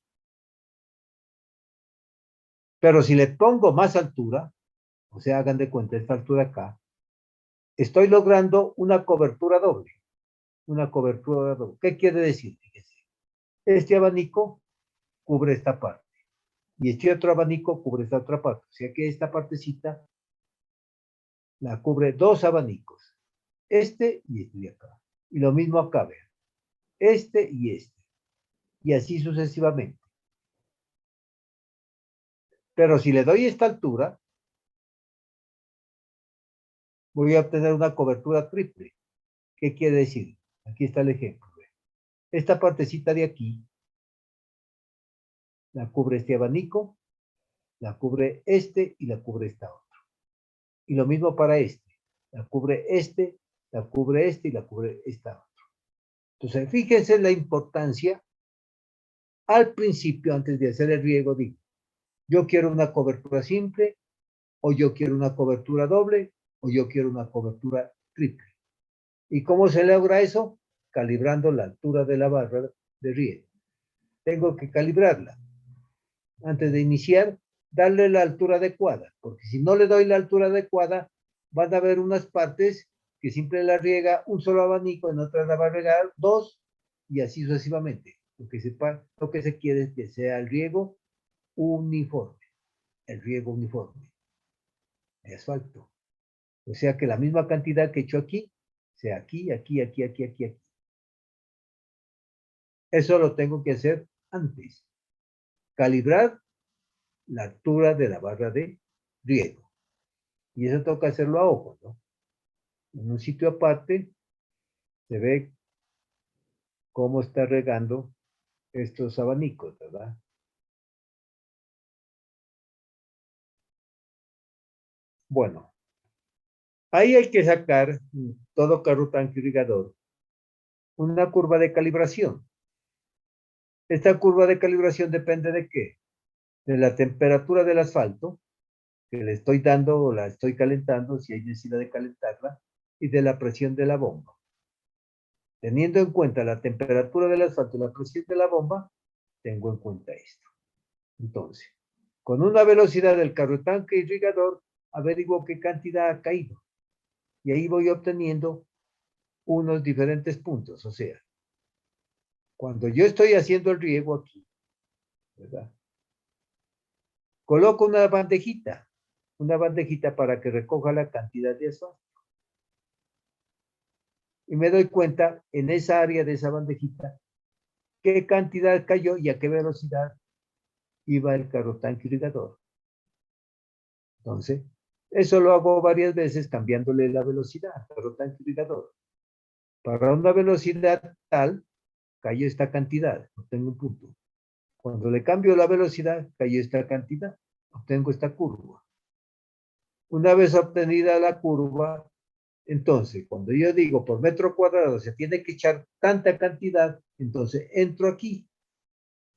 A: Pero si le pongo más altura, o sea, hagan de cuenta esta altura acá, estoy logrando una cobertura doble. Una cobertura doble. ¿Qué quiere decir? Fíjense. Este abanico cubre esta parte y este otro abanico cubre esta otra parte. O sea que esta partecita la cubre 2 abanicos. Este y este de acá. Y lo mismo acá, vean. Este y este. Y así sucesivamente. Pero si le doy esta altura, voy a obtener una cobertura triple. ¿Qué quiere decir? Aquí está el ejemplo. Esta partecita de aquí la cubre este abanico, la cubre este y la cubre esta otra. Y lo mismo para este. La cubre este, la cubre este y la cubre esta otra. Entonces, fíjense la importancia. Al principio, antes de hacer el riego, digo, yo quiero una cobertura simple o yo quiero una cobertura doble, o yo quiero una cobertura triple. ¿Y cómo se logra eso? Calibrando la altura de la barra de riego. Tengo que calibrarla. Antes de iniciar, darle la altura adecuada, porque si no le doy la altura adecuada, van a haber unas partes que siempre la riega un solo abanico, en otras la va a regar dos, y así sucesivamente. Lo que se quiere es que sea el riego uniforme, el riego uniforme, de asfalto. O sea que la misma cantidad que he hecho aquí, sea aquí, aquí, aquí, aquí, aquí, aquí. Eso lo tengo que hacer antes. Calibrar la altura de la barra de riego. Y eso toca hacerlo a ojo, ¿no? En un sitio aparte se ve cómo está regando estos abanicos, ¿verdad? Bueno, ahí hay que sacar todo carro tanque irrigador una curva de calibración. Esta curva de calibración depende de qué? De la temperatura del asfalto, que le estoy dando o la estoy calentando, si hay necesidad de calentarla, y de la presión de la bomba. Teniendo en cuenta la temperatura del asfalto y la presión de la bomba, tengo en cuenta esto. Entonces, con una velocidad del carro tanque irrigador, averiguo qué cantidad ha caído. Y ahí voy obteniendo unos diferentes puntos. O sea, cuando yo estoy haciendo el riego aquí, ¿verdad? Coloco una bandejita para que recoja la cantidad de asfalto. Y me doy cuenta en esa área de esa bandejita qué cantidad cayó y a qué velocidad iba el carro tanque irrigador. Entonces, eso lo hago varias veces cambiándole la velocidad al carro tanque irrigador. Para una velocidad tal, cayó esta cantidad, obtengo un punto. Cuando le cambio la velocidad, cayó esta cantidad, obtengo esta curva. Una vez obtenida la curva, entonces, cuando yo digo por metro cuadrado se tiene que echar tanta cantidad, entonces entro aquí.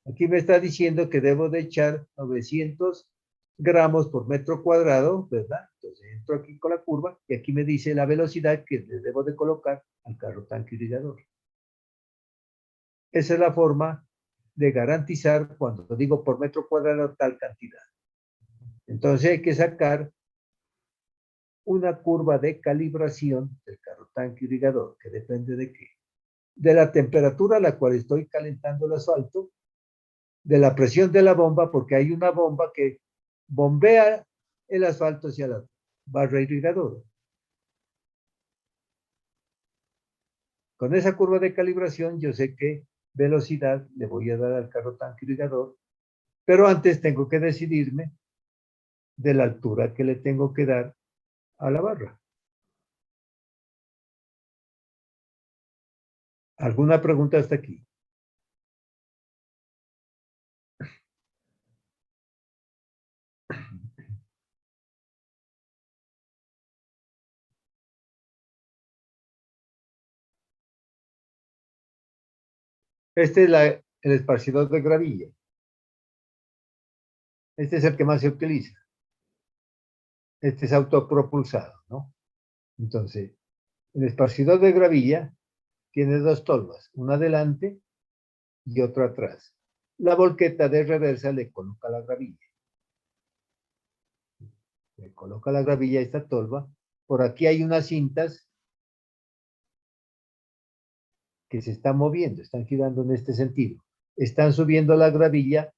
A: Aquí me está diciendo que debo de echar 900 gramos por metro cuadrado, ¿verdad? Entonces entro aquí con la curva y aquí me dice la velocidad que le debo de colocar al carro tanque irrigador. Esa es la forma de garantizar cuando digo por metro cuadrado tal cantidad. Entonces hay que sacar una curva de calibración del carro tanque irrigador, que depende de qué. De la temperatura a la cual estoy calentando el asfalto, de la presión de la bomba, porque hay una bomba que bombea el asfalto hacia la barra irrigadora. Con esa curva de calibración yo sé qué velocidad le voy a dar al carro tanque irrigador, pero antes tengo que decidirme de la altura que le tengo que dar a la barra. ¿Alguna pregunta hasta aquí? Este es el esparcidor de gravilla. Este es el que más se utiliza. Este es autopropulsado, ¿no? Entonces, el esparcidor de gravilla tiene dos tolvas, una adelante y otra atrás. La volqueta de reversa le coloca la gravilla. Le coloca la gravilla a esta tolva. Por aquí hay unas cintas que se están moviendo, están girando en este sentido. Están subiendo la gravilla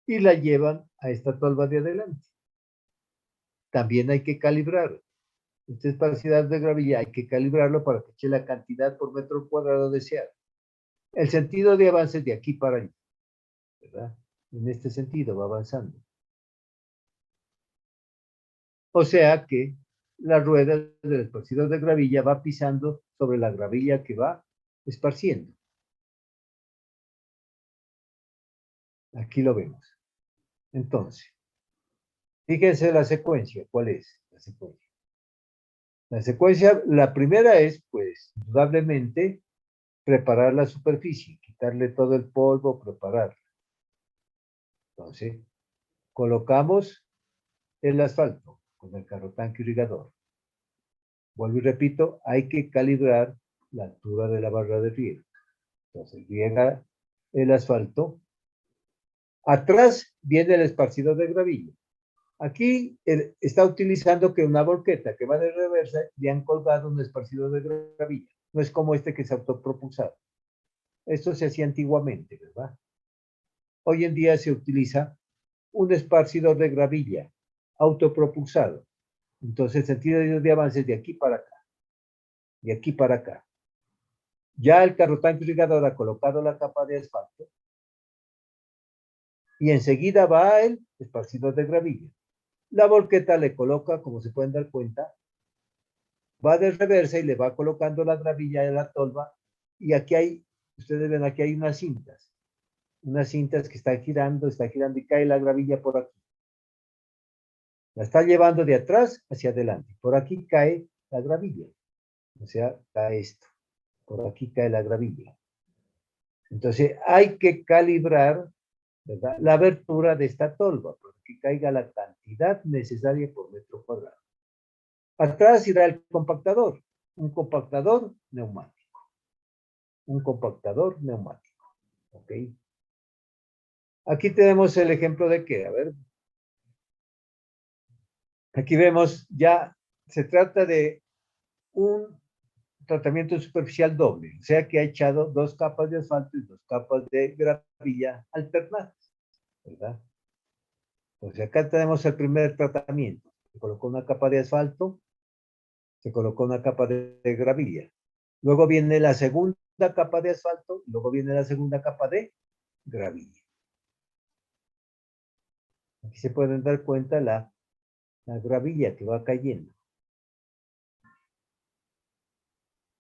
A: y la llevan a esta tolva de adelante. También hay que calibrar. Esta esparcidad de gravilla hay que calibrarlo para que eche la cantidad por metro cuadrado deseada. El sentido de avance es de aquí para allá, ¿verdad? En este sentido va avanzando. O sea que la rueda del esparcidor de gravilla va pisando sobre la gravilla que va esparciendo. Aquí lo vemos. Entonces, fíjense la secuencia. ¿Cuál es la secuencia? La secuencia, la primera es, pues, indudablemente, preparar la superficie, quitarle todo el polvo, prepararla. Entonces, colocamos el asfalto, con el carro tanque irrigador. Vuelvo y repito, hay que calibrar la altura de la barra de riego. Entonces riega el asfalto. Atrás viene el esparcidor de gravilla. Aquí está utilizando que una volqueta que va de reversa le han colgado un esparcidor de gravilla. No es como este que es autopropulsado. Esto se hacía antiguamente, ¿verdad? Hoy en día se utiliza un esparcidor de gravilla autopropulsado. Entonces el sentido de avance es de aquí para acá. De aquí para acá. Ya el carro tanque irrigador ha colocado la capa de asfalto y enseguida va el esparcidor de gravilla. La volqueta le coloca, como se pueden dar cuenta, va de reversa y le va colocando la gravilla de la tolva. Y aquí hay, ustedes ven, aquí hay unas cintas que están girando y cae la gravilla por aquí. La está llevando de atrás hacia adelante. Por aquí cae la gravilla. O sea, cae esto. Por aquí cae la gravilla. Entonces hay que calibrar, ¿verdad?, la abertura de esta tolva para que caiga la cantidad necesaria por metro cuadrado. Atrás irá el compactador, un compactador neumático. Un compactador neumático. ¿Ok? Aquí tenemos el ejemplo de que, a ver, aquí vemos ya, se trata de un tratamiento superficial doble, o sea que ha echado 2 capas de asfalto y 2 capas de gravilla alternadas, ¿verdad? Entonces acá tenemos el primer tratamiento. Se colocó una capa de asfalto, se colocó una capa de gravilla. Luego viene la segunda capa de asfalto, luego viene la segunda capa de gravilla. Aquí se pueden dar cuenta la gravilla que va cayendo.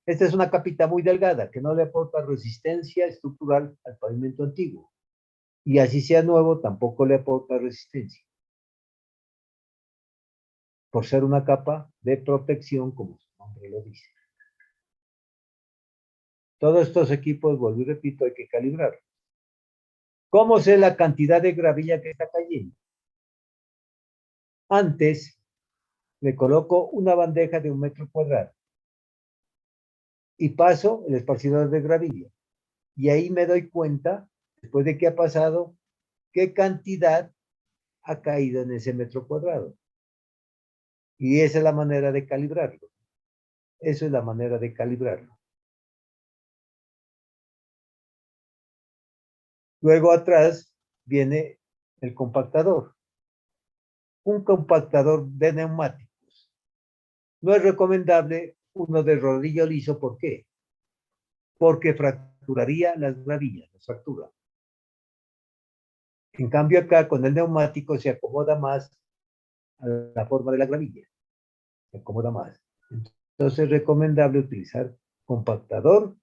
A: Esta es una capita muy delgada que no le aporta resistencia estructural al pavimento antiguo. Y así sea nuevo, tampoco le aporta resistencia. Por ser una capa de protección, como su nombre lo dice. Todos estos equipos, vuelvo y repito, hay que calibrar. ¿Cómo sé la cantidad de gravilla que está cayendo? Antes le coloco una bandeja de 1 metro cuadrado y paso el esparcidor de gravilla. Y ahí me doy cuenta, después de que ha pasado, qué cantidad ha caído en ese metro cuadrado. Y esa es la manera de calibrarlo. Eso es la manera de calibrarlo. Luego atrás viene el compactador. Un compactador de neumáticos. No es recomendable uno de rodillo liso. ¿Por qué? Porque fracturaría las gravillas, las fractura. En cambio acá con el neumático se acomoda más a la forma de la gravilla. Se acomoda más. Entonces es recomendable utilizar compactador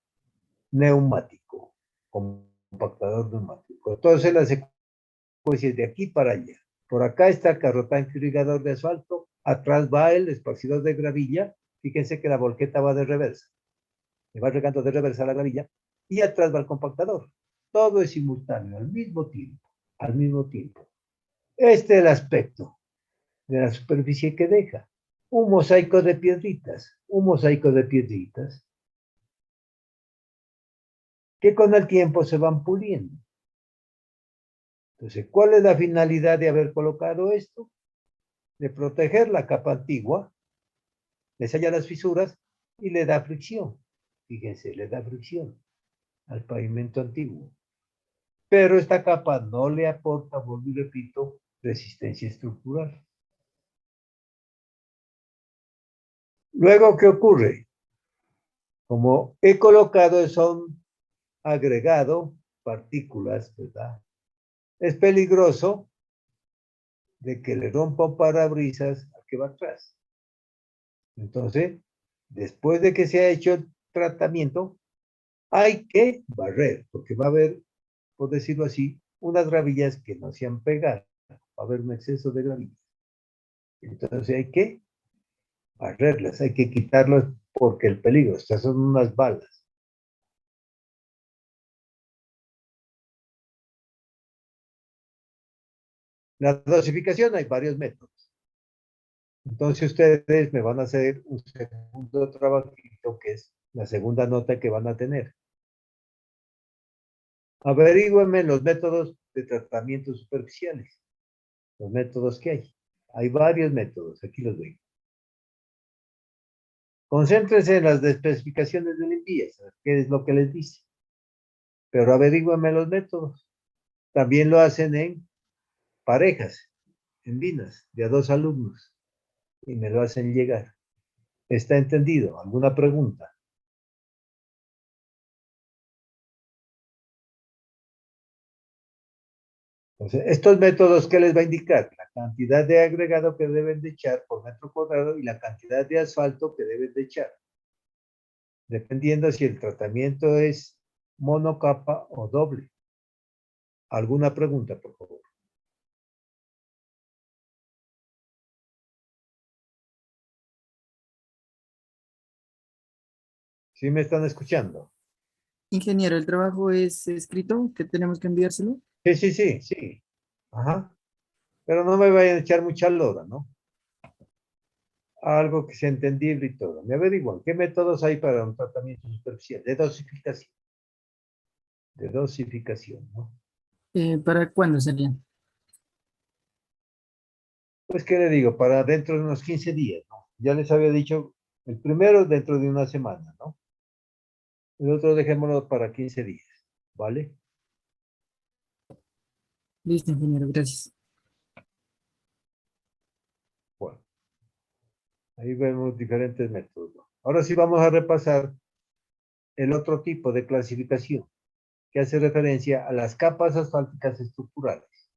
A: neumático. Compactador neumático. Entonces la secuencia es de aquí para allá. Por acá está el carro tanque irrigador de asfalto. Atrás va el esparcidor de gravilla. Fíjense que la volqueta va de reversa. Le va regando de reversa la gravilla. Y atrás va el compactador. Todo es simultáneo, al mismo tiempo. Al mismo tiempo. Este es el aspecto de la superficie que deja. Un mosaico de piedritas. Un mosaico de piedritas que con el tiempo se van puliendo. Entonces, ¿cuál es la finalidad de haber colocado esto? De proteger la capa antigua, le sella las fisuras y le da fricción. Fíjense, le da fricción al pavimento antiguo. Pero esta capa no le aporta, vuelvo y repito, resistencia estructural. Luego, ¿qué ocurre? Como he colocado son agregado partículas, ¿verdad? Es peligroso de que le rompa un parabrisas al que va atrás. Entonces, después de que se ha hecho el tratamiento, hay que barrer, porque va a haber, por decirlo así, unas gravillas que no se han pegado. Va a haber un exceso de gravillas. Entonces hay que barrerlas, hay que quitarlas porque el peligro, estas son unas balas. La dosificación hay varios métodos. Entonces ustedes me van a hacer un segundo trabajito que es la segunda nota que van a tener. Averígüenme los métodos de tratamiento superficiales, los métodos que hay. Hay varios métodos, aquí los veo. Concéntrense en las especificaciones de limpieza, que es lo que les dice. Pero averígüenme los métodos. También lo hacen en parejas, en vinas, de a 2 alumnos, y me lo hacen llegar. ¿Está entendido? ¿Alguna pregunta? Entonces, estos métodos, ¿qué les va a indicar? La cantidad de agregado que deben de echar por metro cuadrado y la cantidad de asfalto que deben de echar, dependiendo si el tratamiento es monocapa o doble. ¿Alguna pregunta, por favor? ¿Sí me están escuchando?
C: Ingeniero, ¿el trabajo es escrito? ¿Que tenemos que enviárselo?
A: Sí, sí, sí, sí. Ajá. Pero no me vayan a echar mucha loda, ¿no? Algo que sea entendible y todo. Me averiguan, ¿qué métodos hay para un tratamiento superficial? De dosificación. De dosificación, ¿no?
C: ¿Para cuándo serían?
A: Pues, ¿qué le digo? Para dentro de unos 15 días, ¿no? Ya les había dicho, el primero dentro de una semana, ¿no? El otro dejémoslo para 15 días, ¿vale?
C: Listo, ingeniero, gracias.
A: Bueno, ahí vemos diferentes métodos, ¿no? Ahora sí vamos a repasar el otro tipo de clasificación, que hace referencia a las capas asfálticas estructurales,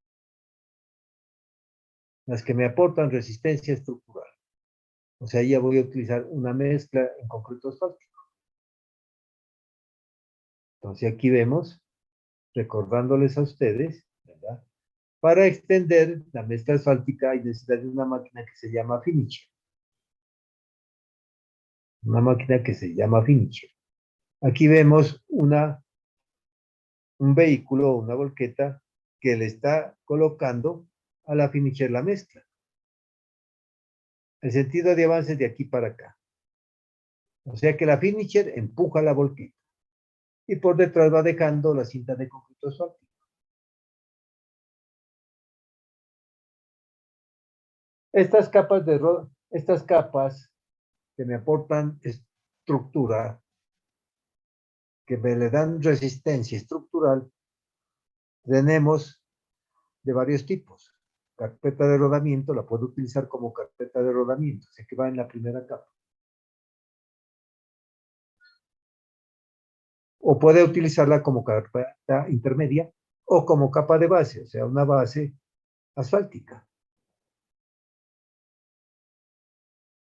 A: las que me aportan resistencia estructural. O sea, ya voy a utilizar una mezcla en concreto asfáltico. Entonces aquí vemos, recordándoles a ustedes, ¿verdad? Para extender la mezcla asfáltica hay necesidad de una máquina que se llama finisher. Una máquina que se llama finisher. Aquí vemos un vehículo, una volqueta, que le está colocando a la finisher la mezcla. El sentido de avance es de aquí para acá. O sea que la finisher empuja la volqueta y por detrás va dejando la cinta de concreto asfáltico. Estas capas que me aportan estructura, que me le dan resistencia estructural, tenemos de varios tipos. Carpeta de rodamiento la puedo utilizar como carpeta de rodamiento, o sea que va en la primera capa. O puede utilizarla como carpeta intermedia o como capa de base, o sea, una base asfáltica.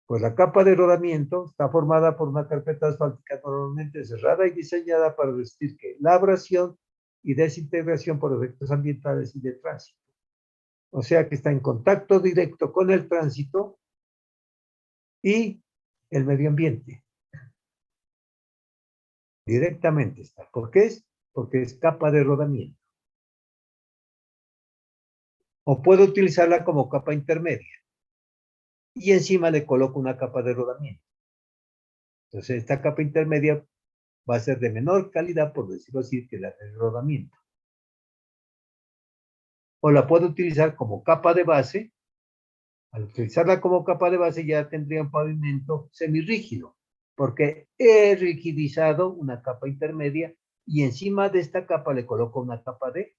A: Pues la capa de rodamiento está formada por una carpeta asfáltica normalmente cerrada y diseñada para resistir que la abrasión y desintegración por efectos ambientales y de tránsito. O sea que está en contacto directo con el tránsito y el medio ambiente. Directamente está. ¿Por qué es? Porque es capa de rodamiento. O puedo utilizarla como capa intermedia. Y encima le coloco una capa de rodamiento. Entonces, esta capa intermedia va a ser de menor calidad, por decirlo así, que la de rodamiento. O la puedo utilizar como capa de base. Al utilizarla como capa de base ya tendría un pavimento semirrígido, porque he rigidizado una capa intermedia y encima de esta capa le coloco una capa de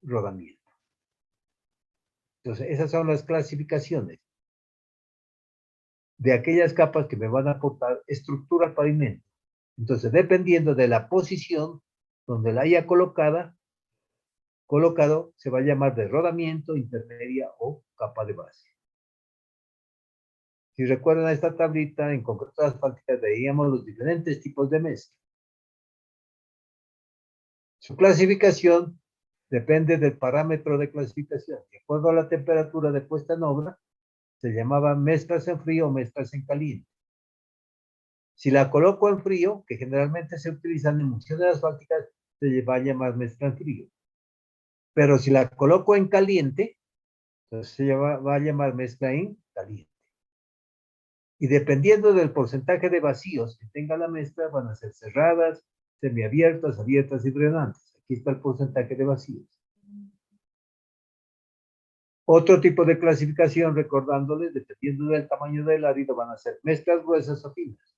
A: rodamiento. Entonces, esas son las clasificaciones de aquellas capas que me van a aportar estructura al pavimento. Entonces, dependiendo de la posición donde la haya colocado, se va a llamar de rodamiento, intermedia o capa de base. Si recuerdan esta tablita, en concreto asfálticas veíamos los diferentes tipos de mezcla. Su clasificación depende del parámetro de clasificación. De acuerdo a la temperatura de puesta en obra, se llamaba mezclas en frío o mezclas en caliente. Si la coloco en frío, que generalmente se utilizan en emulsiones asfálticas, se va a llamar mezcla en frío. Pero si la coloco en caliente, entonces va a llamar mezcla en caliente. Y dependiendo del porcentaje de vacíos que tenga la mezcla, van a ser cerradas, semiabiertas, abiertas y drenantes. Aquí está el porcentaje de vacíos. Otro tipo de clasificación, recordándoles, dependiendo del tamaño del árido, van a ser mezclas gruesas o finas.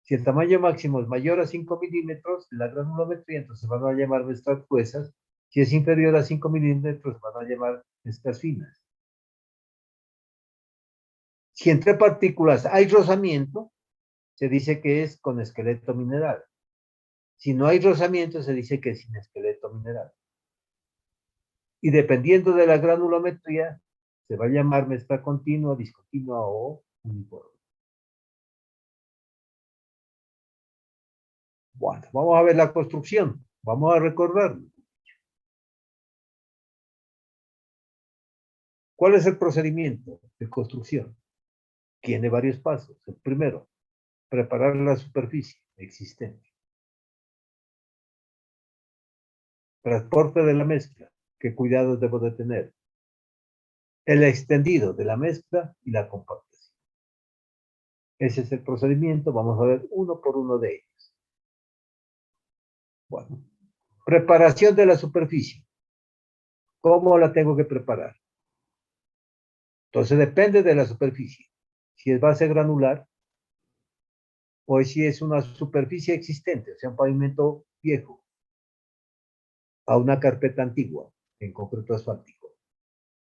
A: Si el tamaño máximo es mayor a 5 milímetros de la granulometría, entonces van a llamar mezclas gruesas. Si es inferior a 5 milímetros, van a llamar mezclas finas. Si entre partículas hay rozamiento, se dice que es con esqueleto mineral. Si no hay rozamiento, se dice que es sin esqueleto mineral. Y dependiendo de la granulometría, se va a llamar mezcla continua, discontinua o uniforme. Bueno, vamos a ver la construcción. Vamos a recordarlo. ¿Cuál es el procedimiento de construcción? Tiene varios pasos. El primero, preparar la superficie existente. Transporte de la mezcla. ¿Qué cuidados debo de tener? El extendido de la mezcla y la compactación. Ese es el procedimiento. Vamos a ver uno por uno de ellos. Bueno, preparación de la superficie. ¿Cómo la tengo que preparar? Entonces depende de la superficie. Si es base granular o si es una superficie existente, o sea, un pavimento viejo, a una carpeta antigua, en concreto asfáltico.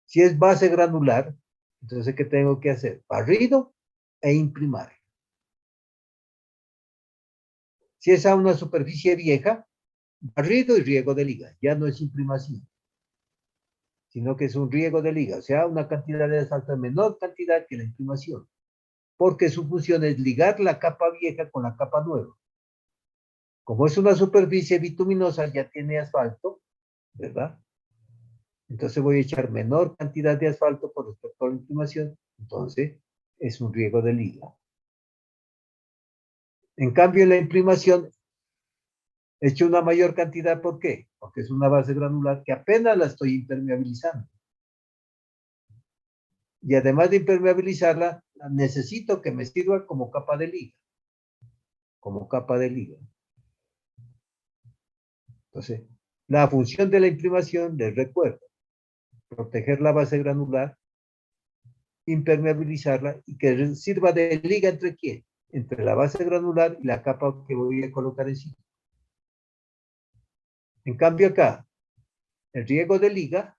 A: Si es base granular, entonces, ¿qué tengo que hacer? Barrido e imprimar. Si es a una superficie vieja, barrido y riego de liga. Ya no es imprimación, sino que es un riego de liga, o sea, una cantidad de asfalto en menor cantidad que la imprimación, porque su función es ligar la capa vieja con la capa nueva. Como es una superficie bituminosa, ya tiene asfalto, ¿verdad? Entonces voy a echar menor cantidad de asfalto por respecto a la imprimación, entonces es un riego de liga. En cambio, en la imprimación, echo una mayor cantidad, ¿por qué? Porque es una base granular que apenas la estoy impermeabilizando. Y además de impermeabilizarla, necesito que me sirva como capa de liga. Como capa de liga. Entonces, la función de la imprimación, les recuerdo, proteger la base granular, impermeabilizarla y que sirva de liga entre quién, entre la base granular y la capa que voy a colocar encima. En cambio acá, el riego de liga,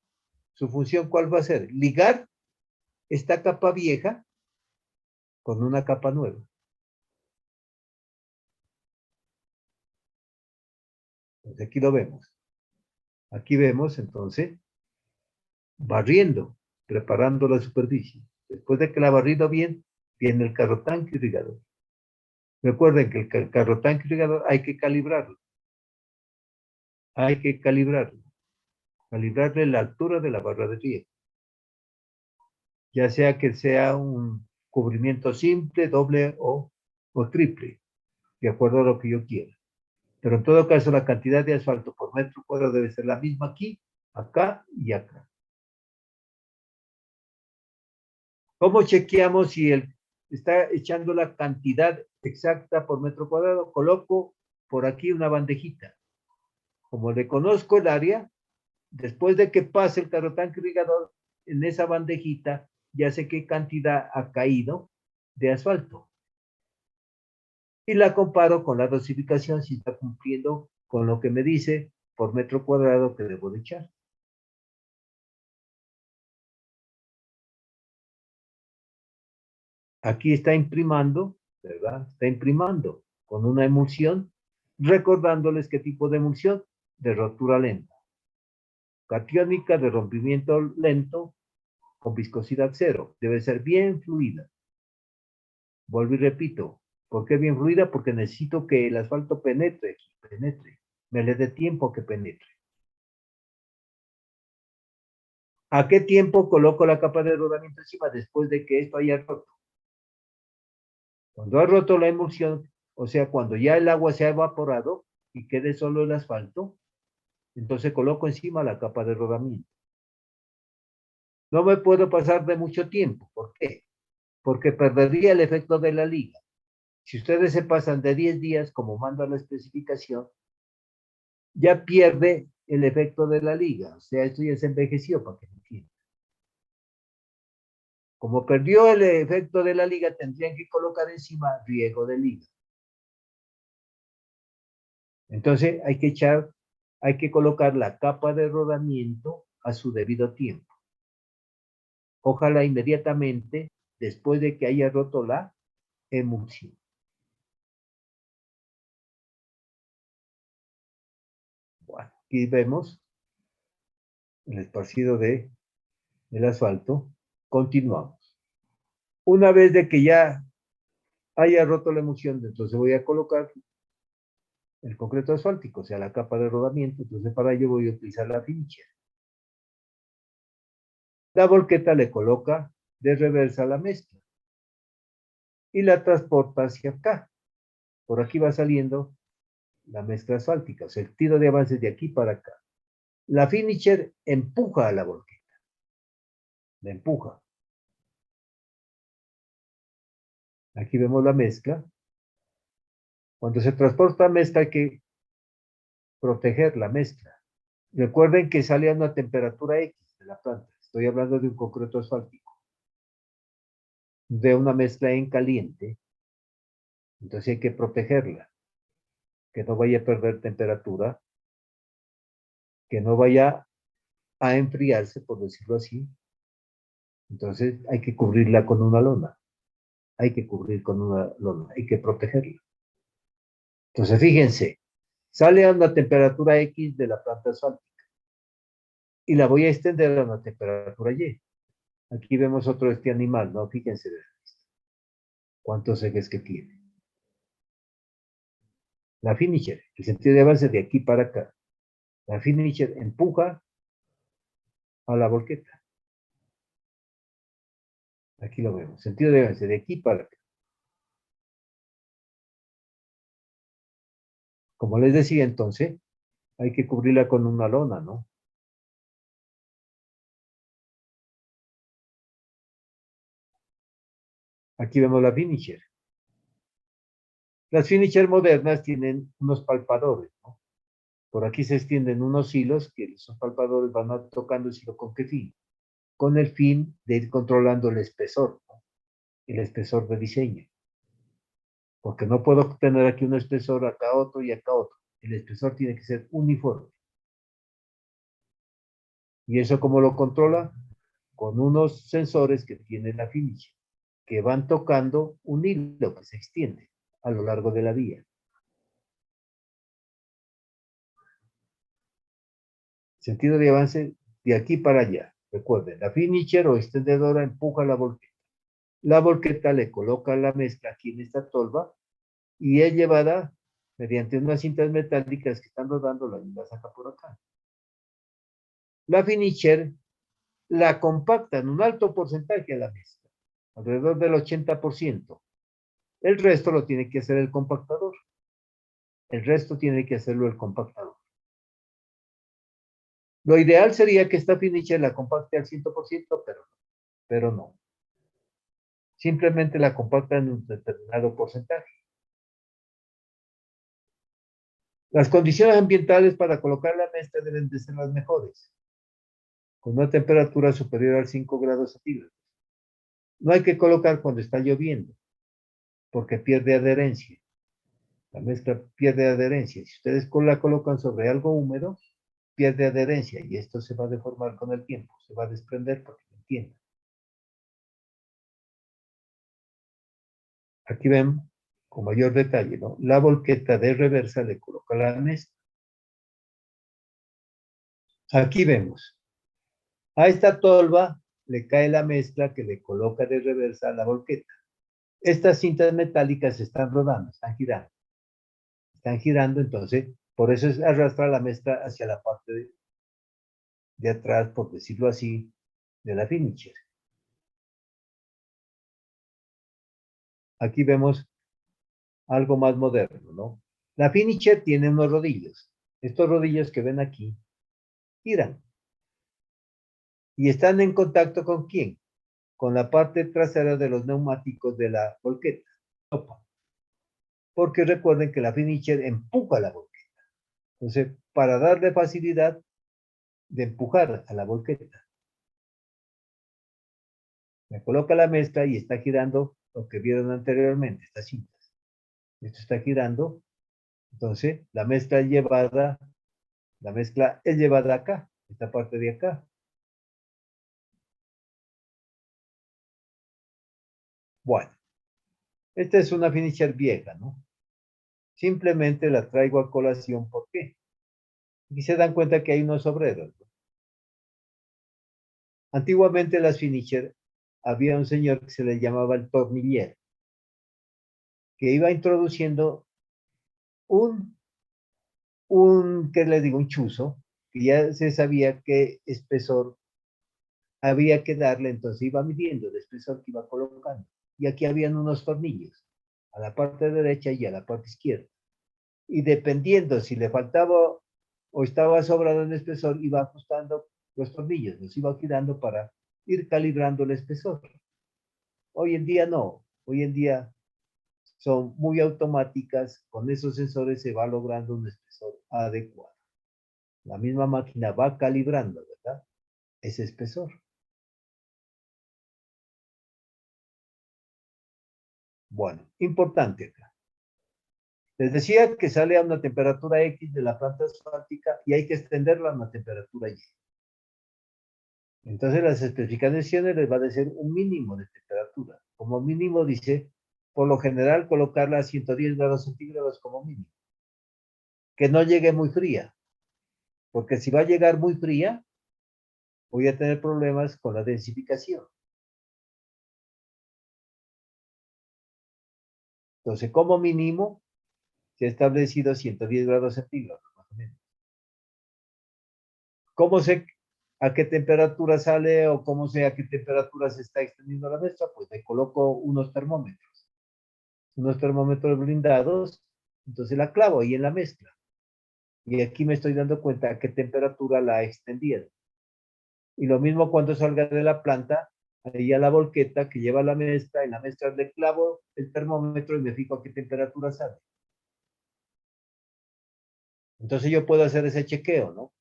A: su función ¿cuál va a ser? Ligar esta capa vieja con una capa nueva. Entonces aquí lo vemos. Aquí vemos entonces barriendo, preparando la superficie. Después de que la barrido bien, viene el carro tanque irrigador. Recuerden que el carro tanque irrigador hay que calibrarlo. Hay que calibrarlo. Calibrarle la altura de la barra de riego. Ya sea que sea un cubrimiento simple, doble o triple, de acuerdo a lo que yo quiera. Pero en todo caso, la cantidad de asfalto por metro cuadrado debe ser la misma aquí, acá y acá. ¿Cómo chequeamos si él está echando la cantidad exacta por metro cuadrado? Coloco por aquí una bandejita. Como le conozco el área, después de que pase el carro tanque irrigador, en esa bandejita ya sé qué cantidad ha caído de asfalto. Y la comparo con la dosificación si está cumpliendo con lo que me dice por metro cuadrado que debo de echar. Aquí está imprimando, ¿verdad? Está imprimando con una emulsión, recordándoles qué tipo de emulsión, de rotura lenta. Catiónica de rompimiento lento con viscosidad cero. Debe ser bien fluida. Vuelvo y repito. ¿Por qué bien fluida? Porque necesito que el asfalto penetre. Me le dé tiempo que penetre. ¿A qué tiempo coloco la capa de rodamiento encima después de que esto haya roto? Cuando ha roto la emulsión, o sea, cuando ya el agua se ha evaporado y quede solo el asfalto, entonces coloco encima la capa de rodamiento. No me puedo pasar de mucho tiempo. ¿Por qué? porque perdería el efecto de la liga. Si ustedes se pasan de 10 días, como manda la especificación, ya pierde el efecto de la liga. O sea, esto ya se envejeció, para que me entiendan. Como perdió el efecto de la liga, tendrían que colocar encima riego de liga. Entonces hay que colocar la capa de rodamiento a su debido tiempo. Ojalá inmediatamente después de que haya roto la emulsión. Bueno, aquí vemos el esparcido del asfalto. Continuamos. Una vez de que ya haya roto la emulsión, entonces voy a colocar el concreto asfáltico, o sea, la capa de rodamiento. Entonces para ello voy a utilizar la finisher. La volqueta le coloca de reversa la mezcla y la transporta hacia acá. Por aquí va saliendo la mezcla asfáltica, o sea, el tiro de avance de aquí para acá. La finisher empuja a la volqueta, la empuja. Aquí vemos la mezcla. Cuando se transporta mezcla hay que proteger la mezcla. Recuerden que sale a una temperatura X de la planta. Estoy hablando de un concreto asfáltico. De una mezcla en caliente. Entonces hay que protegerla. Que no vaya a perder temperatura. Que no vaya a enfriarse, por decirlo así. Entonces hay que cubrirla con una lona. Hay que cubrir con una lona. Hay que protegerla. Entonces fíjense. Sale a una temperatura X de la planta asfáltica. Y la voy a extender a una temperatura Y. Aquí vemos otro este animal, ¿no? Fíjense cuántos ejes que tiene. La finisher, el sentido de avance de aquí para acá. La finisher empuja a la volqueta. Aquí lo vemos, sentido de avance de aquí para acá. Como les decía entonces, hay que cubrirla con una lona, ¿no? Aquí vemos la finisher. Las finisher modernas tienen unos palpadores, ¿no? Por aquí se extienden unos hilos que esos palpadores van tocando el hilo con qué fin. Con el fin de ir controlando el espesor, ¿no? El espesor de diseño. Porque no puedo tener aquí un espesor, acá otro y acá otro. El espesor tiene que ser uniforme. ¿Y eso cómo lo controla? Con unos sensores que tiene la finisher, que van tocando un hilo que se extiende a lo largo de la vía. Sentido de avance de aquí para allá. Recuerden, la finisher o extendedora empuja la volqueta. La volqueta le coloca la mezcla aquí en esta tolva y es llevada mediante unas cintas metálicas que están rodando, la saca por acá. La finisher la compacta en un alto porcentaje a la mezcla, alrededor del 80%. El resto lo tiene que hacer el compactador. El resto tiene que hacerlo el compactador. Lo ideal sería que esta finisher la compacte al 100%, pero no. Simplemente la compacta en un determinado porcentaje. Las condiciones ambientales para colocar la mezcla deben de ser las mejores, con una temperatura superior a 5 grados centígrados. No hay que colocar cuando está lloviendo, porque pierde adherencia. La mezcla pierde adherencia. Si ustedes la colocan sobre algo húmedo, pierde adherencia y esto se va a deformar con el tiempo, se va a desprender porque no entienden. Aquí ven con mayor detalle, ¿no? La volqueta de reversa le coloca la mezcla. Aquí vemos. A esta tolva le cae la mezcla que le coloca de reversa a la volqueta. Estas cintas metálicas están rodando, están girando. Están girando, entonces, por eso arrastra la mezcla hacia la parte de atrás, por decirlo así, de la finisher. Aquí vemos algo más moderno, ¿no? La finisher tiene unos rodillos. Estos rodillos que ven aquí giran. ¿Y están en contacto con quién? con la parte trasera de los neumáticos de la volqueta. Porque recuerden que la finisher empuja la volqueta. Entonces, para darle facilidad de empujar a la volqueta, me coloca la mezcla y está girando lo que vieron anteriormente, estas cintas. Esto está girando. Entonces, la mezcla es llevada acá, esta parte de acá. Bueno, esta es una finisher vieja, ¿no? Simplemente la traigo a colación, ¿por qué? Y se dan cuenta que hay unos obreros, ¿no? Antiguamente las finisher, había un señor que se le llamaba el tornillero, que iba introduciendo ¿qué le digo? Un chuzo, que ya se sabía qué espesor había que darle, entonces iba midiendo el espesor que iba colocando. Y aquí habían unos tornillos, a la parte derecha y a la parte izquierda. Y dependiendo si le faltaba o estaba sobrado en espesor, iba ajustando los tornillos, los iba girando para ir calibrando el espesor. Hoy en día no, hoy en día son muy automáticas, con esos sensores se va logrando un espesor adecuado. La misma máquina va calibrando, ¿verdad? Ese espesor. Bueno, importante acá. Les decía que sale a una temperatura X de la planta asfáltica y hay que extenderla a una temperatura Y. Entonces las especificaciones les va a decir un mínimo de temperatura. Como mínimo dice, por lo general colocarla a 110 grados centígrados como mínimo. Que no llegue muy fría. Porque si va a llegar muy fría, voy a tener problemas con la densificación. Entonces, como mínimo, se ha establecido 110 grados centígrados, más o menos. ¿Cómo sé a qué temperatura sale o cómo sé a qué temperatura se está extendiendo la mezcla? Pues le coloco unos termómetros blindados, entonces la clavo ahí en la mezcla. Y aquí me estoy dando cuenta a qué temperatura la he extendido. Y lo mismo cuando salga de la planta, ahí a la volqueta que lleva la mezcla, en la mezcla le clavo el termómetro y me fijo a qué temperatura sale. Entonces yo puedo hacer ese chequeo, ¿no?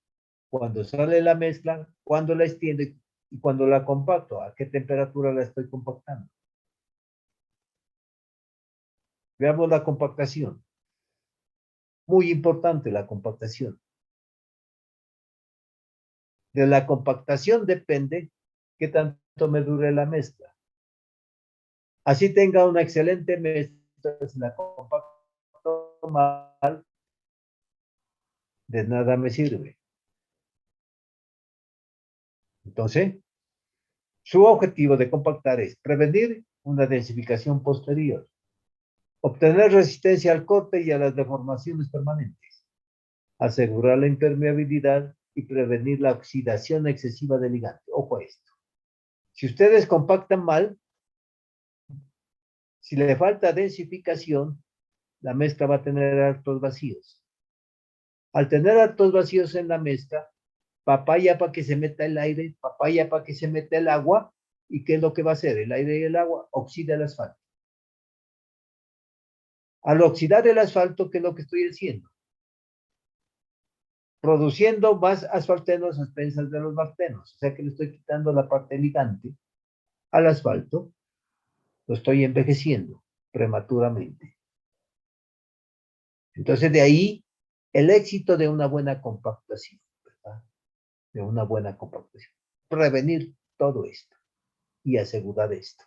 A: Cuando sale la mezcla, cuando la extiendo y cuando la compacto, a qué temperatura la estoy compactando. Veamos la compactación. Muy importante la compactación. De la compactación depende qué tanto me dure la mezcla. Así tenga una excelente mezcla, si la compacto mal, de nada me sirve. Entonces, su objetivo de compactar es prevenir una densificación posterior, obtener resistencia al corte y a las deformaciones permanentes, asegurar la impermeabilidad y prevenir la oxidación excesiva del ligante. Ojo a esto. Si ustedes compactan mal, si le falta densificación, la mezcla va a tener hartos vacíos. Al tener hartos vacíos en la mezcla, papaya para que se meta el aire, papaya para que se meta el agua, ¿y qué es lo que va a hacer? El aire y el agua oxida el asfalto. Al oxidar el asfalto, ¿qué es lo que estoy haciendo? Produciendo más asfaltenos a expensas de los bartenos. O sea que le estoy quitando la parte ligante al asfalto, lo estoy envejeciendo prematuramente. Entonces de ahí el éxito de una buena compactación, ¿verdad? De una buena compactación. Prevenir todo esto y asegurar esto.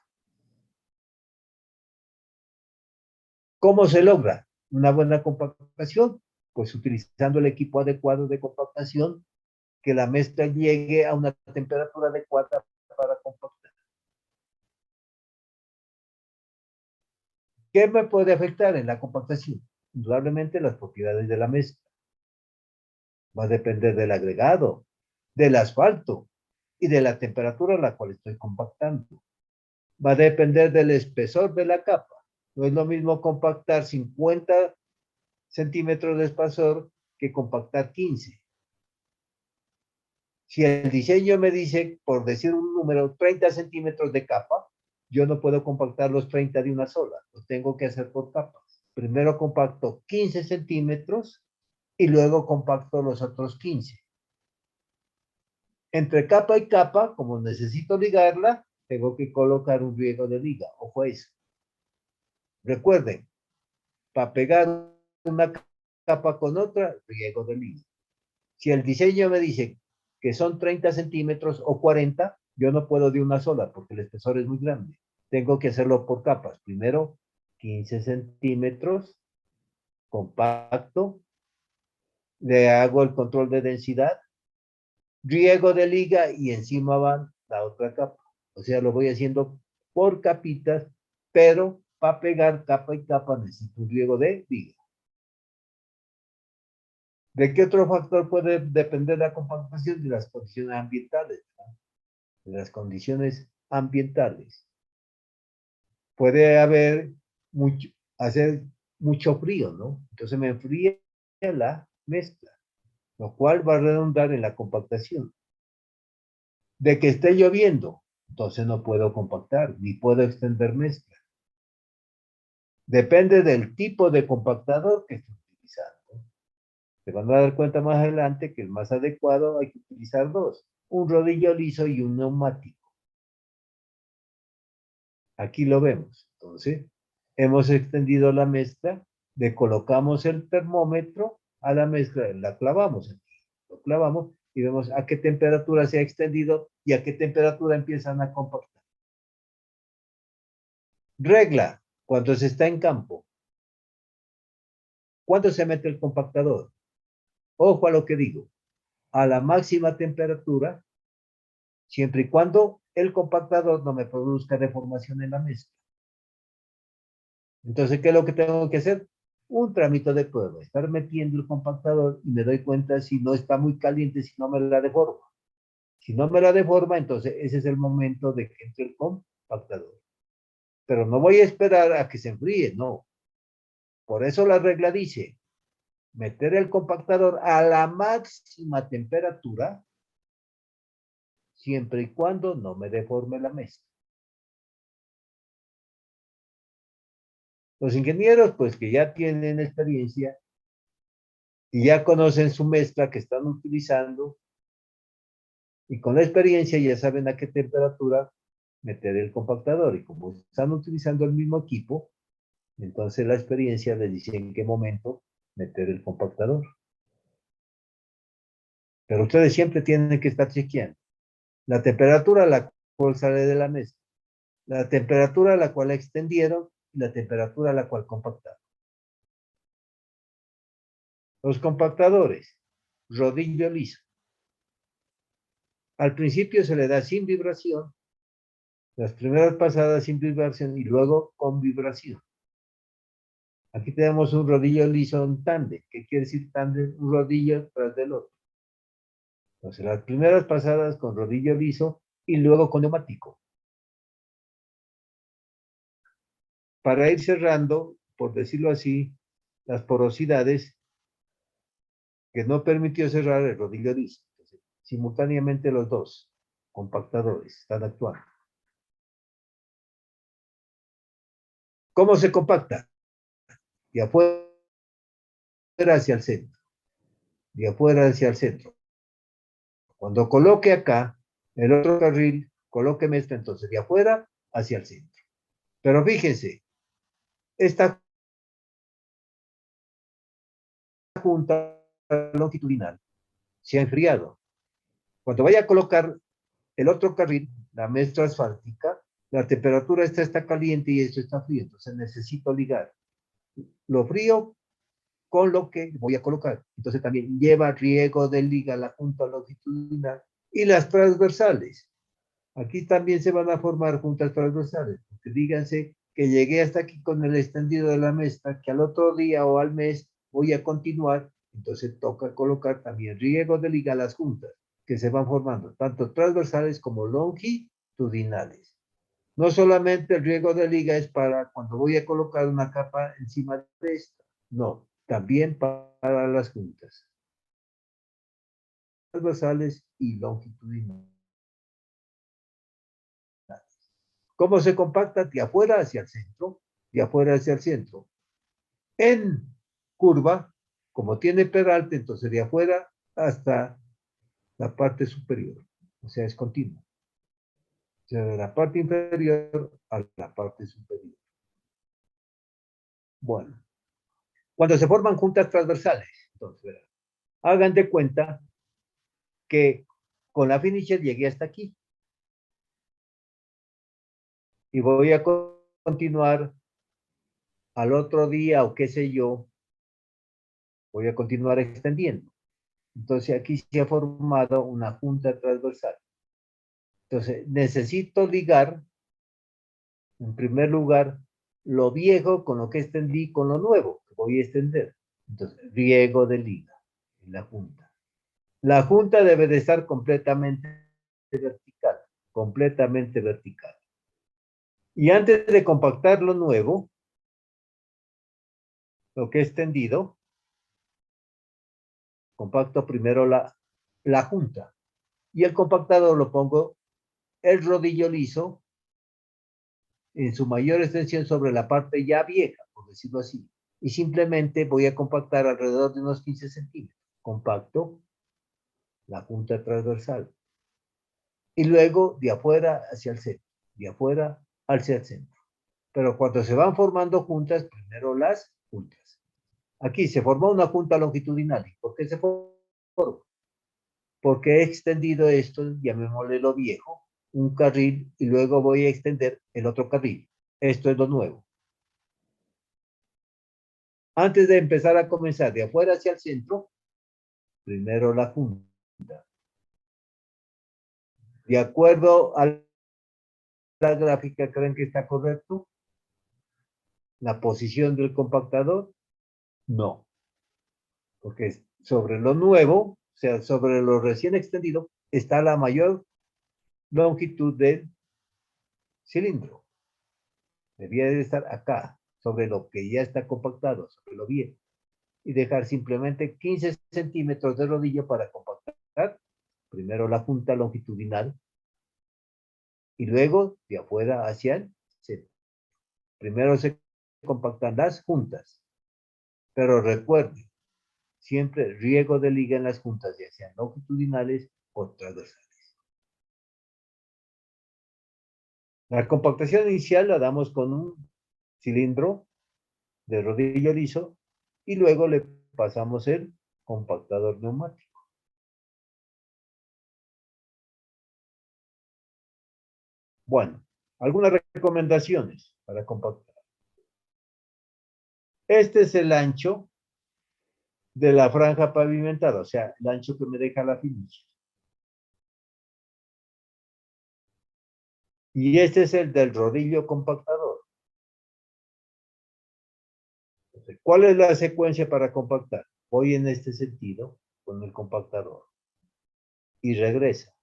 A: ¿Cómo se logra una buena compactación? Pues utilizando el equipo adecuado de compactación, que la mezcla llegue a una temperatura adecuada para compactar. ¿Qué me puede afectar en la compactación? Indudablemente las propiedades de la mezcla. Va a depender del agregado, del asfalto y de la temperatura a la cual estoy compactando. Va a depender del espesor de la capa. No es lo mismo compactar 50 centímetros de espesor que compactar 15. Si el diseño me dice, por decir un número, 30 centímetros de capa, yo no puedo compactar los 30 de una sola, lo tengo que hacer por capas. Primero compacto 15 centímetros y luego compacto los otros 15. Entre capa y capa, como necesito ligarla, tengo que colocar un riego de liga. Ojo a eso. Recuerden, para pegar una capa con otra, riego de liga. Si el diseño me dice que son 30 centímetros o 40, yo no puedo de una sola porque el espesor es muy grande. Tengo que hacerlo por capas. Primero, 15 centímetros, compacto, le hago el control de densidad, riego de liga y encima va la otra capa. O sea, lo voy haciendo por capitas, pero para pegar capa y capa necesito un riego de liga. ¿De qué otro factor puede depender la compactación? De las condiciones ambientales, ¿no? De las condiciones ambientales. Puede hacer mucho frío, ¿no? Entonces me enfría la mezcla, lo cual va a redundar en la compactación. De que esté lloviendo, entonces no puedo compactar, ni puedo extender mezcla. Depende del tipo de compactador que esté utilizando. Se van a dar cuenta más adelante que el más adecuado hay que utilizar dos, un rodillo liso y un neumático. Aquí lo vemos. Entonces, hemos extendido la mezcla, le colocamos el termómetro a la mezcla, la clavamos aquí, lo clavamos y vemos a qué temperatura se ha extendido y a qué temperatura empiezan a compactar. Regla, cuando se está en campo. ¿Cuándo se mete el compactador? Ojo a lo que digo. A la máxima temperatura, siempre y cuando el compactador no me produzca deformación en la mezcla. Entonces, ¿qué es lo que tengo que hacer? Un trámite de prueba, estar metiendo el compactador y me doy cuenta si no está muy caliente, si no me la deforma. Si no me la deforma, entonces ese es el momento de que entre el compactador. Pero no voy a esperar a que se enfríe, no. Por eso la regla dice, meter el compactador a la máxima temperatura, siempre y cuando no me deforme la mezcla. Los ingenieros, pues que ya tienen experiencia y ya conocen su mezcla que están utilizando, y con la experiencia ya saben a qué temperatura meter el compactador. Y como están utilizando el mismo equipo, entonces la experiencia les dice en qué momento meter el compactador. Pero ustedes siempre tienen que estar chequeando la temperatura a la cual sale de la mezcla, la temperatura a la cual la extendieron y la temperatura a la cual compactaron. Los compactadores, rodillo liso. Al principio se le da sin vibración, las primeras pasadas sin vibración y luego con vibración. Aquí tenemos un rodillo liso en tándem. ¿Qué quiere decir tándem? Un rodillo tras del otro. Entonces, las primeras pasadas con rodillo liso y luego con neumático. Para ir cerrando, por decirlo así, las porosidades que no permitió cerrar el rodillo liso. Entonces, simultáneamente los dos compactadores están actuando. ¿Cómo se compacta? De afuera hacia el centro. De afuera hacia el centro. Cuando coloque acá el otro carril, colóqueme esto entonces de afuera hacia el centro. Pero fíjense, esta junta longitudinal se ha enfriado. Cuando vaya a colocar el otro carril, la mezcla asfáltica, la temperatura está caliente y esto está frío. Entonces necesito ligar lo frío con lo que voy a colocar. Entonces también lleva riego de liga la junta longitudinal y las transversales. Aquí también se van a formar juntas transversales, porque díganse que llegué hasta aquí con el extendido de la mezcla, que al otro día o al mes voy a continuar, entonces toca colocar también riego de liga a las juntas, que se van formando, tanto transversales como longitudinales. No solamente el riego de liga es para cuando voy a colocar una capa encima de esta, no, también para las juntas. transversales y longitudinales. ¿Cómo se compacta? De afuera hacia el centro, de afuera hacia el centro. En curva, como tiene peralte, entonces de afuera hasta la parte superior, o sea, es continuo. O sea, de la parte inferior a la parte superior. Bueno, cuando se forman juntas transversales, entonces, ¿verdad? Hagan de cuenta que con la finisher llegué hasta aquí. Y voy a continuar al otro día o qué sé yo, voy a continuar extendiendo. Entonces aquí se ha formado una junta transversal. Entonces necesito ligar, en primer lugar, lo viejo con lo que extendí con lo nuevo que voy a extender. Entonces, riego de liga en la junta. La junta debe de estar completamente vertical, completamente vertical. Y antes de compactar lo nuevo, lo que he extendido, compacto primero la junta. Y el compactador lo pongo el rodillo liso en su mayor extensión sobre la parte ya vieja, por decirlo así. Y simplemente voy a compactar alrededor de unos 15 centímetros. Compacto la junta transversal. Y luego de afuera hacia el centro, de afuera hacia el centro. Pero cuando se van formando juntas, primero las juntas. Aquí se formó una junta longitudinal. ¿Por qué se formó? Porque he extendido esto, llamémosle lo viejo, un carril y luego voy a extender el otro carril. Esto es lo nuevo. Antes de empezar a comenzar de afuera hacia el centro, primero la junta. De acuerdo a la gráfica, ¿creen que está correcto? La posición del compactador, no. Porque sobre lo nuevo, o sea, sobre lo recién extendido, está la mayor longitud del cilindro. Debía de estar acá, sobre lo que ya está compactado, sobre lo viejo. Y dejar simplemente 15 centímetros de rodillo para compactar primero la junta longitudinal y luego de afuera hacia el centro. Primero se compactan las juntas, pero recuerden, siempre riego de liga en las juntas, ya sean longitudinales o transversales. La compactación inicial la damos con un cilindro de rodillo liso y luego le pasamos el compactador neumático. Bueno, algunas recomendaciones para compactar. Este es el ancho de la franja pavimentada, o sea, el ancho que me deja la finisher. Y este es el del rodillo compactador. Entonces, ¿cuál es la secuencia para compactar? Voy en este sentido con el compactador y regresa.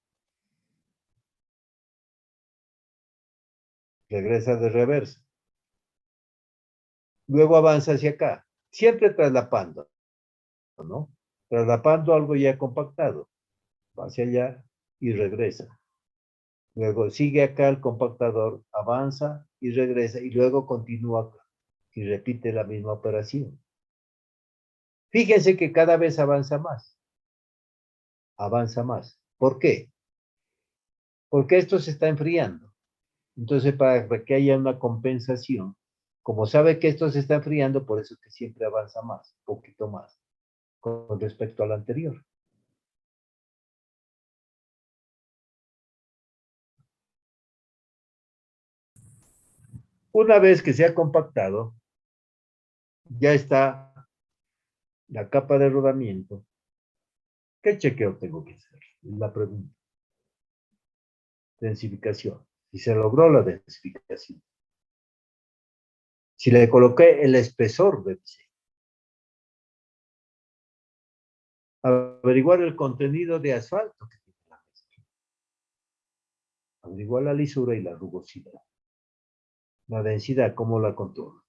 A: Regresa de reversa. Luego avanza hacia acá, siempre traslapando, ¿no? Traslapando algo ya compactado. Va hacia allá y regresa. Luego sigue acá el compactador, avanza y regresa y luego continúa acá y repite la misma operación. Fíjense que cada vez avanza más. Avanza más. ¿Por qué? Porque esto se está enfriando. Entonces, para que haya una compensación, como sabe que esto se está enfriando, por eso es que siempre avanza más, un poquito más, con respecto al anterior. Una vez que se ha compactado, ya está la capa de rodamiento. ¿Qué chequeo tengo que hacer? Es la pregunta. Densificación. Si se logró la densificación. Si le coloqué el espesor de diseño. Averiguar el contenido de asfalto que tiene la mezcla. Averiguar la lisura y la rugosidad. La densidad, cómo la controlo.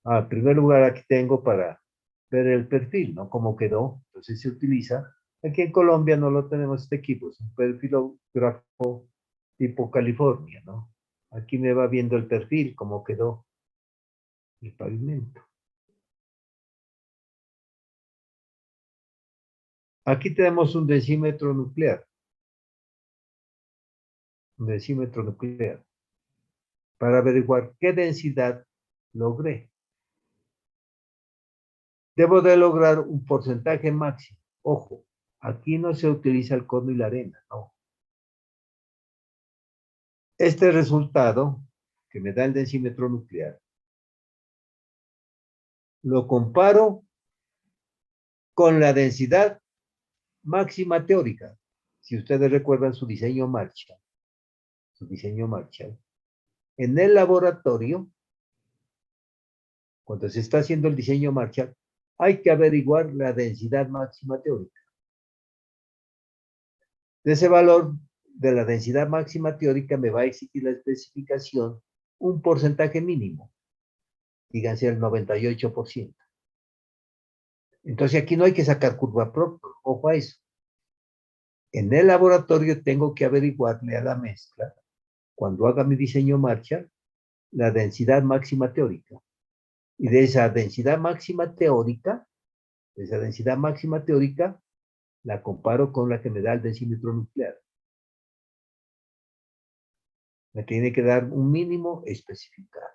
A: En primer lugar, aquí tengo para ver el perfil, ¿no? Cómo quedó. Entonces se utiliza Aquí en Colombia no lo tenemos este equipo, es un perfilógrafo tipo California, ¿no? Aquí me va viendo el perfil, cómo quedó el pavimento. Aquí tenemos un densímetro nuclear. Un densímetro nuclear. Para averiguar qué densidad logré. Debo de lograr un porcentaje máximo. Ojo, aquí no se utiliza el cono y la arena, no. Este resultado que me da el densímetro nuclear, lo comparo con la densidad máxima teórica. Si ustedes recuerdan su diseño Marshall, en el laboratorio, cuando se está haciendo el diseño Marshall, hay que averiguar la densidad máxima teórica. De ese valor de la densidad máxima teórica me va a exigir la especificación un porcentaje mínimo, díganse el 98%. Entonces aquí no hay que sacar curva propia, ojo a eso. En el laboratorio tengo que averiguarle a la mezcla, cuando haga mi diseño Marshall, la densidad máxima teórica. Y de esa densidad máxima teórica, la comparo con la que me da el densímetro nuclear. Me tiene que dar un mínimo especificado.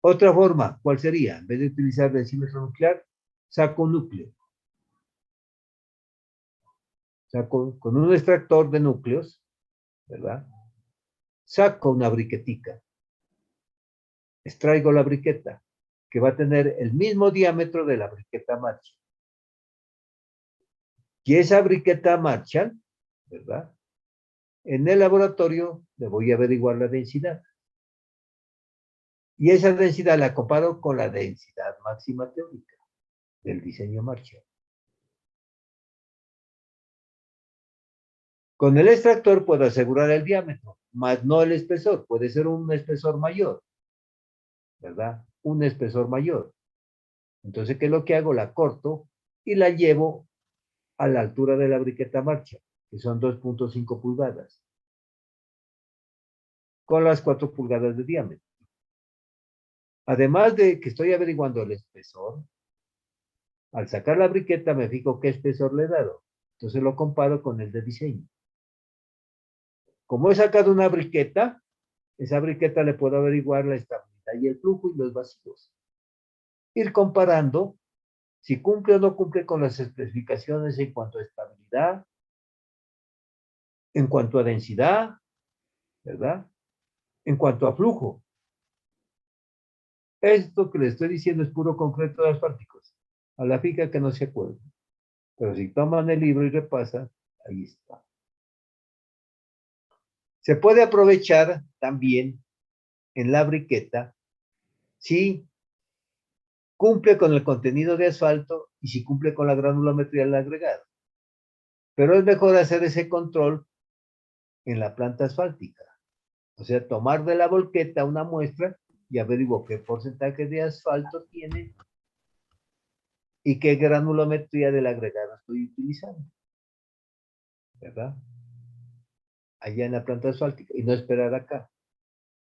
A: Otra forma, ¿cuál sería? En vez de utilizar densímetro nuclear, saco un núcleo. Saco con un extractor de núcleos, ¿verdad? Saco una briquetica. Extraigo la briqueta, que va a tener el mismo diámetro de la briqueta Marshall. Y esa briqueta Marshall, ¿verdad? En el laboratorio le voy a averiguar la densidad. Y esa densidad la comparo con la densidad máxima teórica del diseño Marshall. Con el extractor puedo asegurar el diámetro, más no el espesor. Puede ser un espesor mayor, ¿verdad? Un espesor mayor. Entonces, ¿qué es lo que hago? La corto y la llevo a la altura de la briqueta Marshall, que son 2.5 pulgadas, con las 4 pulgadas de diámetro. Además de que estoy averiguando el espesor, al sacar la briqueta me fijo qué espesor le he dado. Entonces lo comparo con el de diseño. Como he sacado una briqueta, esa briqueta le puedo averiguar la estabilidad y el flujo y los vacíos. Ir comparando si cumple o no cumple con las especificaciones en cuanto a estabilidad, en cuanto a densidad, ¿verdad? En cuanto a flujo. Esto que le estoy diciendo es puro concreto de asfálticos. A la fija que no se acuerda. Pero si toman el libro y repasan, ahí está. Se puede aprovechar también en la briqueta si cumple con el contenido de asfalto y si cumple con la granulometría del agregado. Pero es mejor hacer ese control en la planta asfáltica. O sea, tomar de la volqueta una muestra y averiguo qué porcentaje de asfalto tiene y qué granulometría del agregado estoy utilizando. ¿Verdad? Allá en la planta asfáltica y no esperar acá.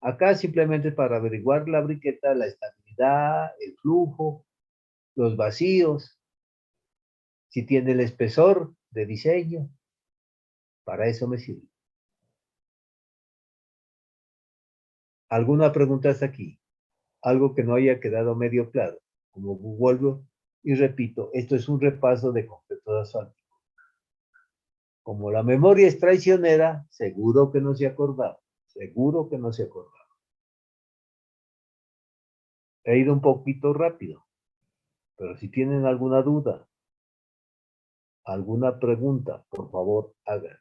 A: Acá simplemente para averiguar la briqueta, la estabilidad, el flujo, los vacíos, si tiene el espesor de diseño, para eso me sirve. ¿Alguna pregunta hasta aquí? Algo que no haya quedado medio claro. Como vuelvo y repito, esto es un repaso de concreto de asfáltico. Como la memoria es traicionera, seguro que no se acordaba. Seguro que no se acordaba. He ido un poquito rápido, pero si tienen alguna duda, alguna pregunta, por favor, háganla.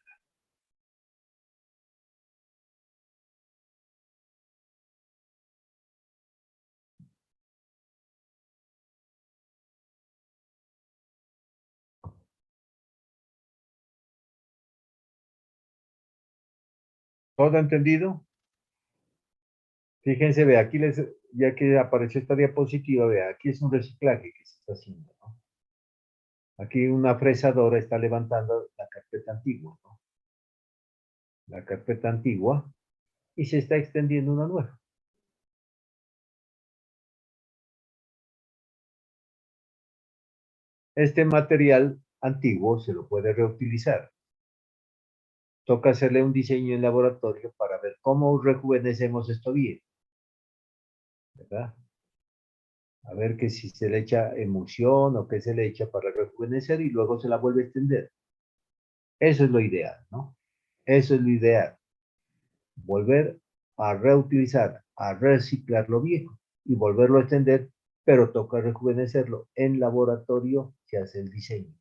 A: ¿Todo entendido? Fíjense, ve, aquí ya que apareció esta diapositiva, ve, aquí es un reciclaje que se está haciendo, ¿no? Aquí una fresadora está levantando la carpeta antigua, ¿no? La carpeta antigua, y se está extendiendo una nueva. Este material antiguo se lo puede reutilizar. Toca hacerle un diseño en laboratorio para ver cómo rejuvenecemos esto bien, ¿verdad? A ver que si se le echa emulsión o qué se le echa para rejuvenecer y luego se la vuelve a extender. Eso es lo ideal, ¿no? Eso es lo ideal. Volver a reutilizar, a reciclar lo viejo y volverlo a extender, pero toca rejuvenecerlo. En laboratorio se hace el diseño.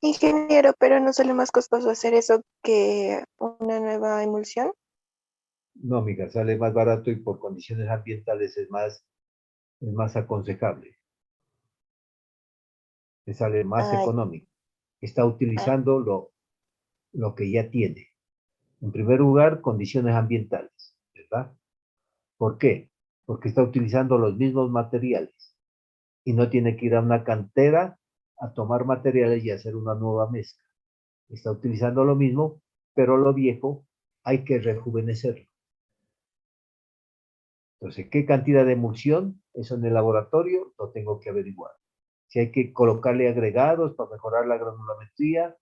D: Ingeniero, pero ¿no sale más costoso hacer eso que una nueva emulsión?
A: No, amiga, sale más barato y por condiciones ambientales es más aconsejable. Le sale más
D: Ay,
A: económico. Está
D: ah,
A: utilizando lo que ya tiene. En primer lugar, condiciones ambientales, ¿verdad? ¿Por qué? Porque está utilizando los mismos materiales y no tiene que ir a una cantera a tomar materiales y hacer una nueva mezcla. Está utilizando lo mismo, pero lo viejo hay que rejuvenecerlo. Entonces, ¿qué cantidad de emulsión? Eso en el laboratorio lo tengo que averiguar. Si hay que colocarle agregados para mejorar la granulometría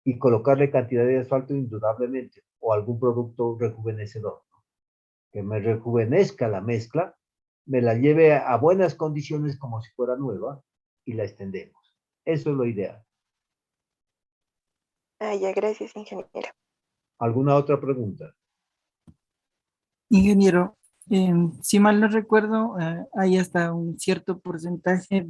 A: y colocarle cantidad de asfalto indudablemente o algún producto rejuvenecedor, ¿no? Que me rejuvenezca la mezcla, me la lleve a buenas condiciones como si fuera nueva y la extendemos. Eso es lo ideal.
D: ya, gracias, ingeniero.
A: ¿Alguna otra pregunta?
C: Ingeniero, si mal no recuerdo, hay hasta un cierto porcentaje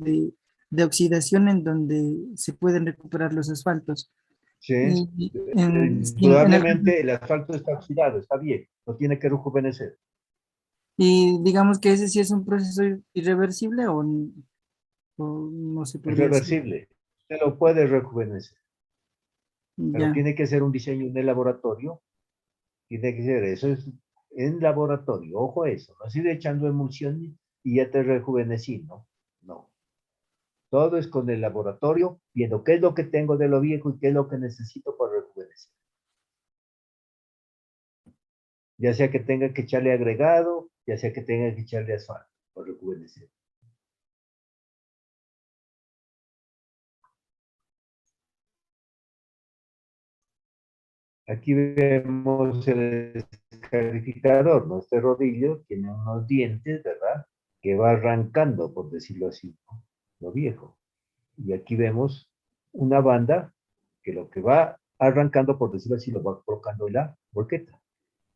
C: de oxidación en donde se pueden recuperar los asfaltos.
A: Sí.
C: En el,
A: Indudablemente el asfalto está oxidado, está bien, lo tiene que rejuvenecer.
C: y digamos que ese sí es un proceso irreversible o no se
A: Es
C: podría hacer.
A: reversible, se lo puede rejuvenecer, pero
C: Ya,
A: tiene que ser un diseño en el laboratorio, tiene que ser eso, es en laboratorio, ojo eso, no así de echando emulsión y ya te rejuvenecí, ¿no? No, todo es con el laboratorio, viendo qué es lo que tengo de lo viejo y qué es lo que necesito para rejuvenecer. Ya sea que tenga que echarle agregado, ya sea que tenga que echarle asfalto para rejuvenecer. Aquí vemos el escarificador, ¿no? Este rodillo tiene unos dientes, ¿verdad? Que va arrancando, por decirlo así, ¿no? Lo viejo. Y aquí vemos una banda que lo que va arrancando, por decirlo así, lo va colocando en la volqueta.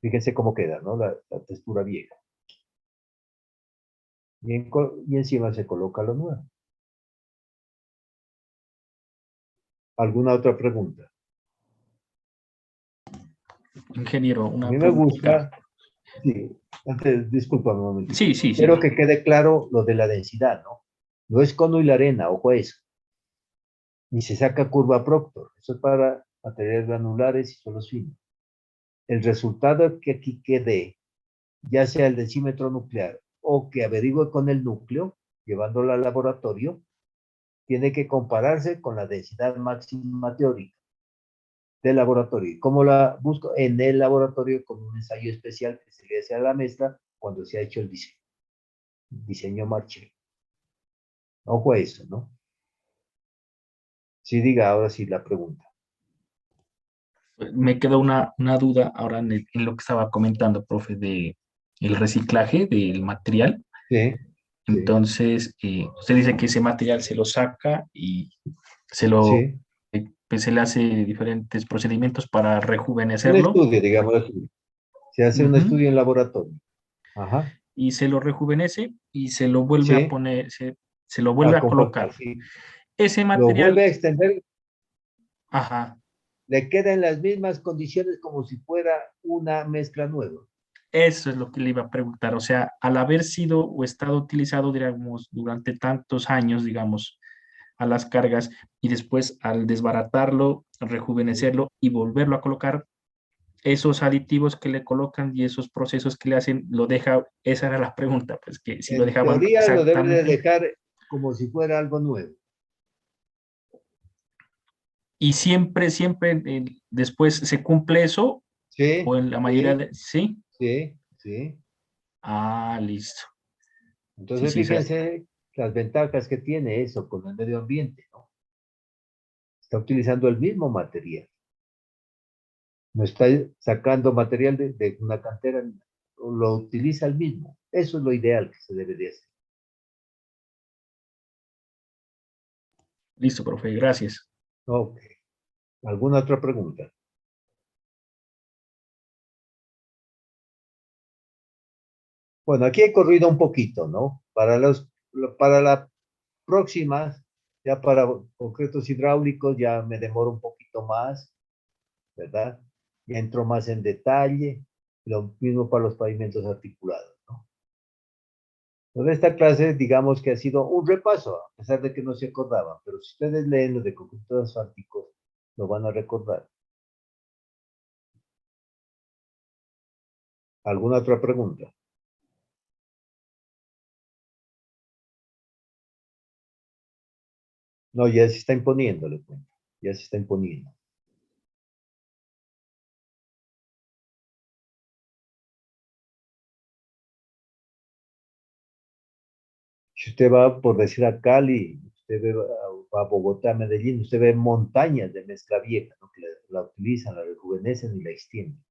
A: Fíjense cómo queda, ¿no? La textura vieja. Y encima se coloca lo nuevo. ¿Alguna otra pregunta?
E: Ingeniero,
A: A
E: una
A: mí me
E: preguntita.
A: gusta, sí, antes, disculpa un momentito.
E: Sí, sí,
A: Quiero
E: sí.
A: que quede claro lo de la densidad, ¿no? No es cono y la arena, ojo a eso. Ni se saca curva Proctor. Eso es para materiales granulares y suelos finos. El resultado que aquí quede, ya sea el densímetro nuclear o que averigüe con el núcleo, llevándolo al laboratorio, tiene que compararse con la densidad máxima teórica del laboratorio. ¿Cómo la busco? En el laboratorio con un ensayo especial que se le hace a la mezcla cuando se ha hecho el diseño. Diseño Marché. Ojo a eso, ¿no? Sí, diga ahora sí la pregunta.
E: Me quedó una duda ahora en lo que estaba comentando, profe, de el reciclaje del material.
A: Sí, sí,
E: Entonces, usted dice que ese material se lo saca y
A: sí.
E: pues se le hace diferentes procedimientos para
A: Un
E: rejuvenecerlo.
A: estudio, digamos así. Se hace un
E: Ujú.
A: estudio en laboratorio. Ajá.
E: Y se lo rejuvenece y se lo vuelve a
A: Sí,
E: poner, se lo vuelve
A: a
E: a
A: compactar,
E: colocar.
A: sí.
E: Ese
A: Lo vuelve
E: material,
A: a extender,
E: ajá,
A: le queda en las mismas condiciones como si fuera una mezcla nueva.
E: eso es lo que le iba a preguntar. O sea, al haber sido o estado utilizado, digamos, durante tantos años, digamos, a las cargas y después al desbaratarlo,
A: Sí.
E: rejuvenecerlo y volverlo a colocar, esos aditivos que le colocan y esos procesos que le hacen, lo deja, esa era la pregunta, pues que si lo
A: En
E: dejaban
A: teoría lo debe de
E: exactamente,
A: dejar como si fuera algo nuevo.
E: y siempre, después se cumple eso,
A: Sí,
E: o en la mayoría de, ¿sí?
A: sí, sí.
E: Ah, listo. Sí,
A: Entonces,
E: sí,
A: fíjense las ventajas que tiene eso con el medio ambiente, ¿no? Está utilizando el mismo material. No está sacando material de una cantera, lo utiliza el mismo. Eso es lo ideal que se debe de hacer.
E: listo, profe, gracias.
A: Ok. ¿Alguna otra pregunta? Bueno, aquí he corrido un poquito, ¿no? Para la próxima, ya para concretos hidráulicos, ya me demoro un poquito más, ¿verdad? Ya entro más en detalle. Lo mismo para los pavimentos articulados, ¿no? Entonces, esta clase, digamos que ha sido un repaso, a pesar de que no se acordaban, pero si ustedes leen los de concretos asfálticos, lo van a recordar. ¿Alguna otra pregunta? No, ya se está imponiendo, le cuento. Ya se está imponiendo. Si usted va, por decir, a Cali, usted va a Bogotá, Medellín, usted ve montañas de mezcla vieja, ¿no? Que la utilizan, la rejuvenecen y la extienden.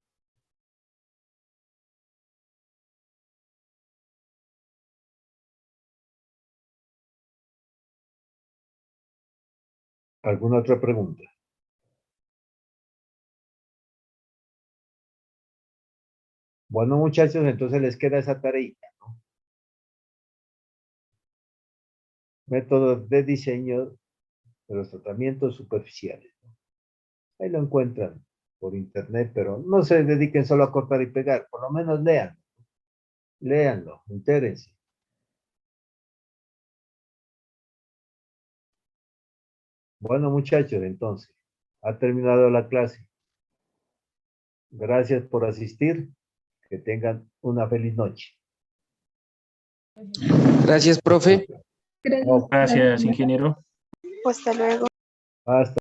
A: ¿Alguna otra pregunta? Bueno, muchachos, entonces les queda esa tareita, ¿no? Métodos de diseño de los tratamientos superficiales, ¿no? Ahí lo encuentran por internet, pero no se dediquen solo a cortar y pegar, por lo menos lean, léanlo, entérense. Bueno, muchachos, entonces, ha terminado la clase. Gracias por asistir. Que tengan una feliz noche.
F: Gracias, profe.
B: Gracias.
A: No,
E: Gracias, ingeniero.
D: Hasta luego.
A: hasta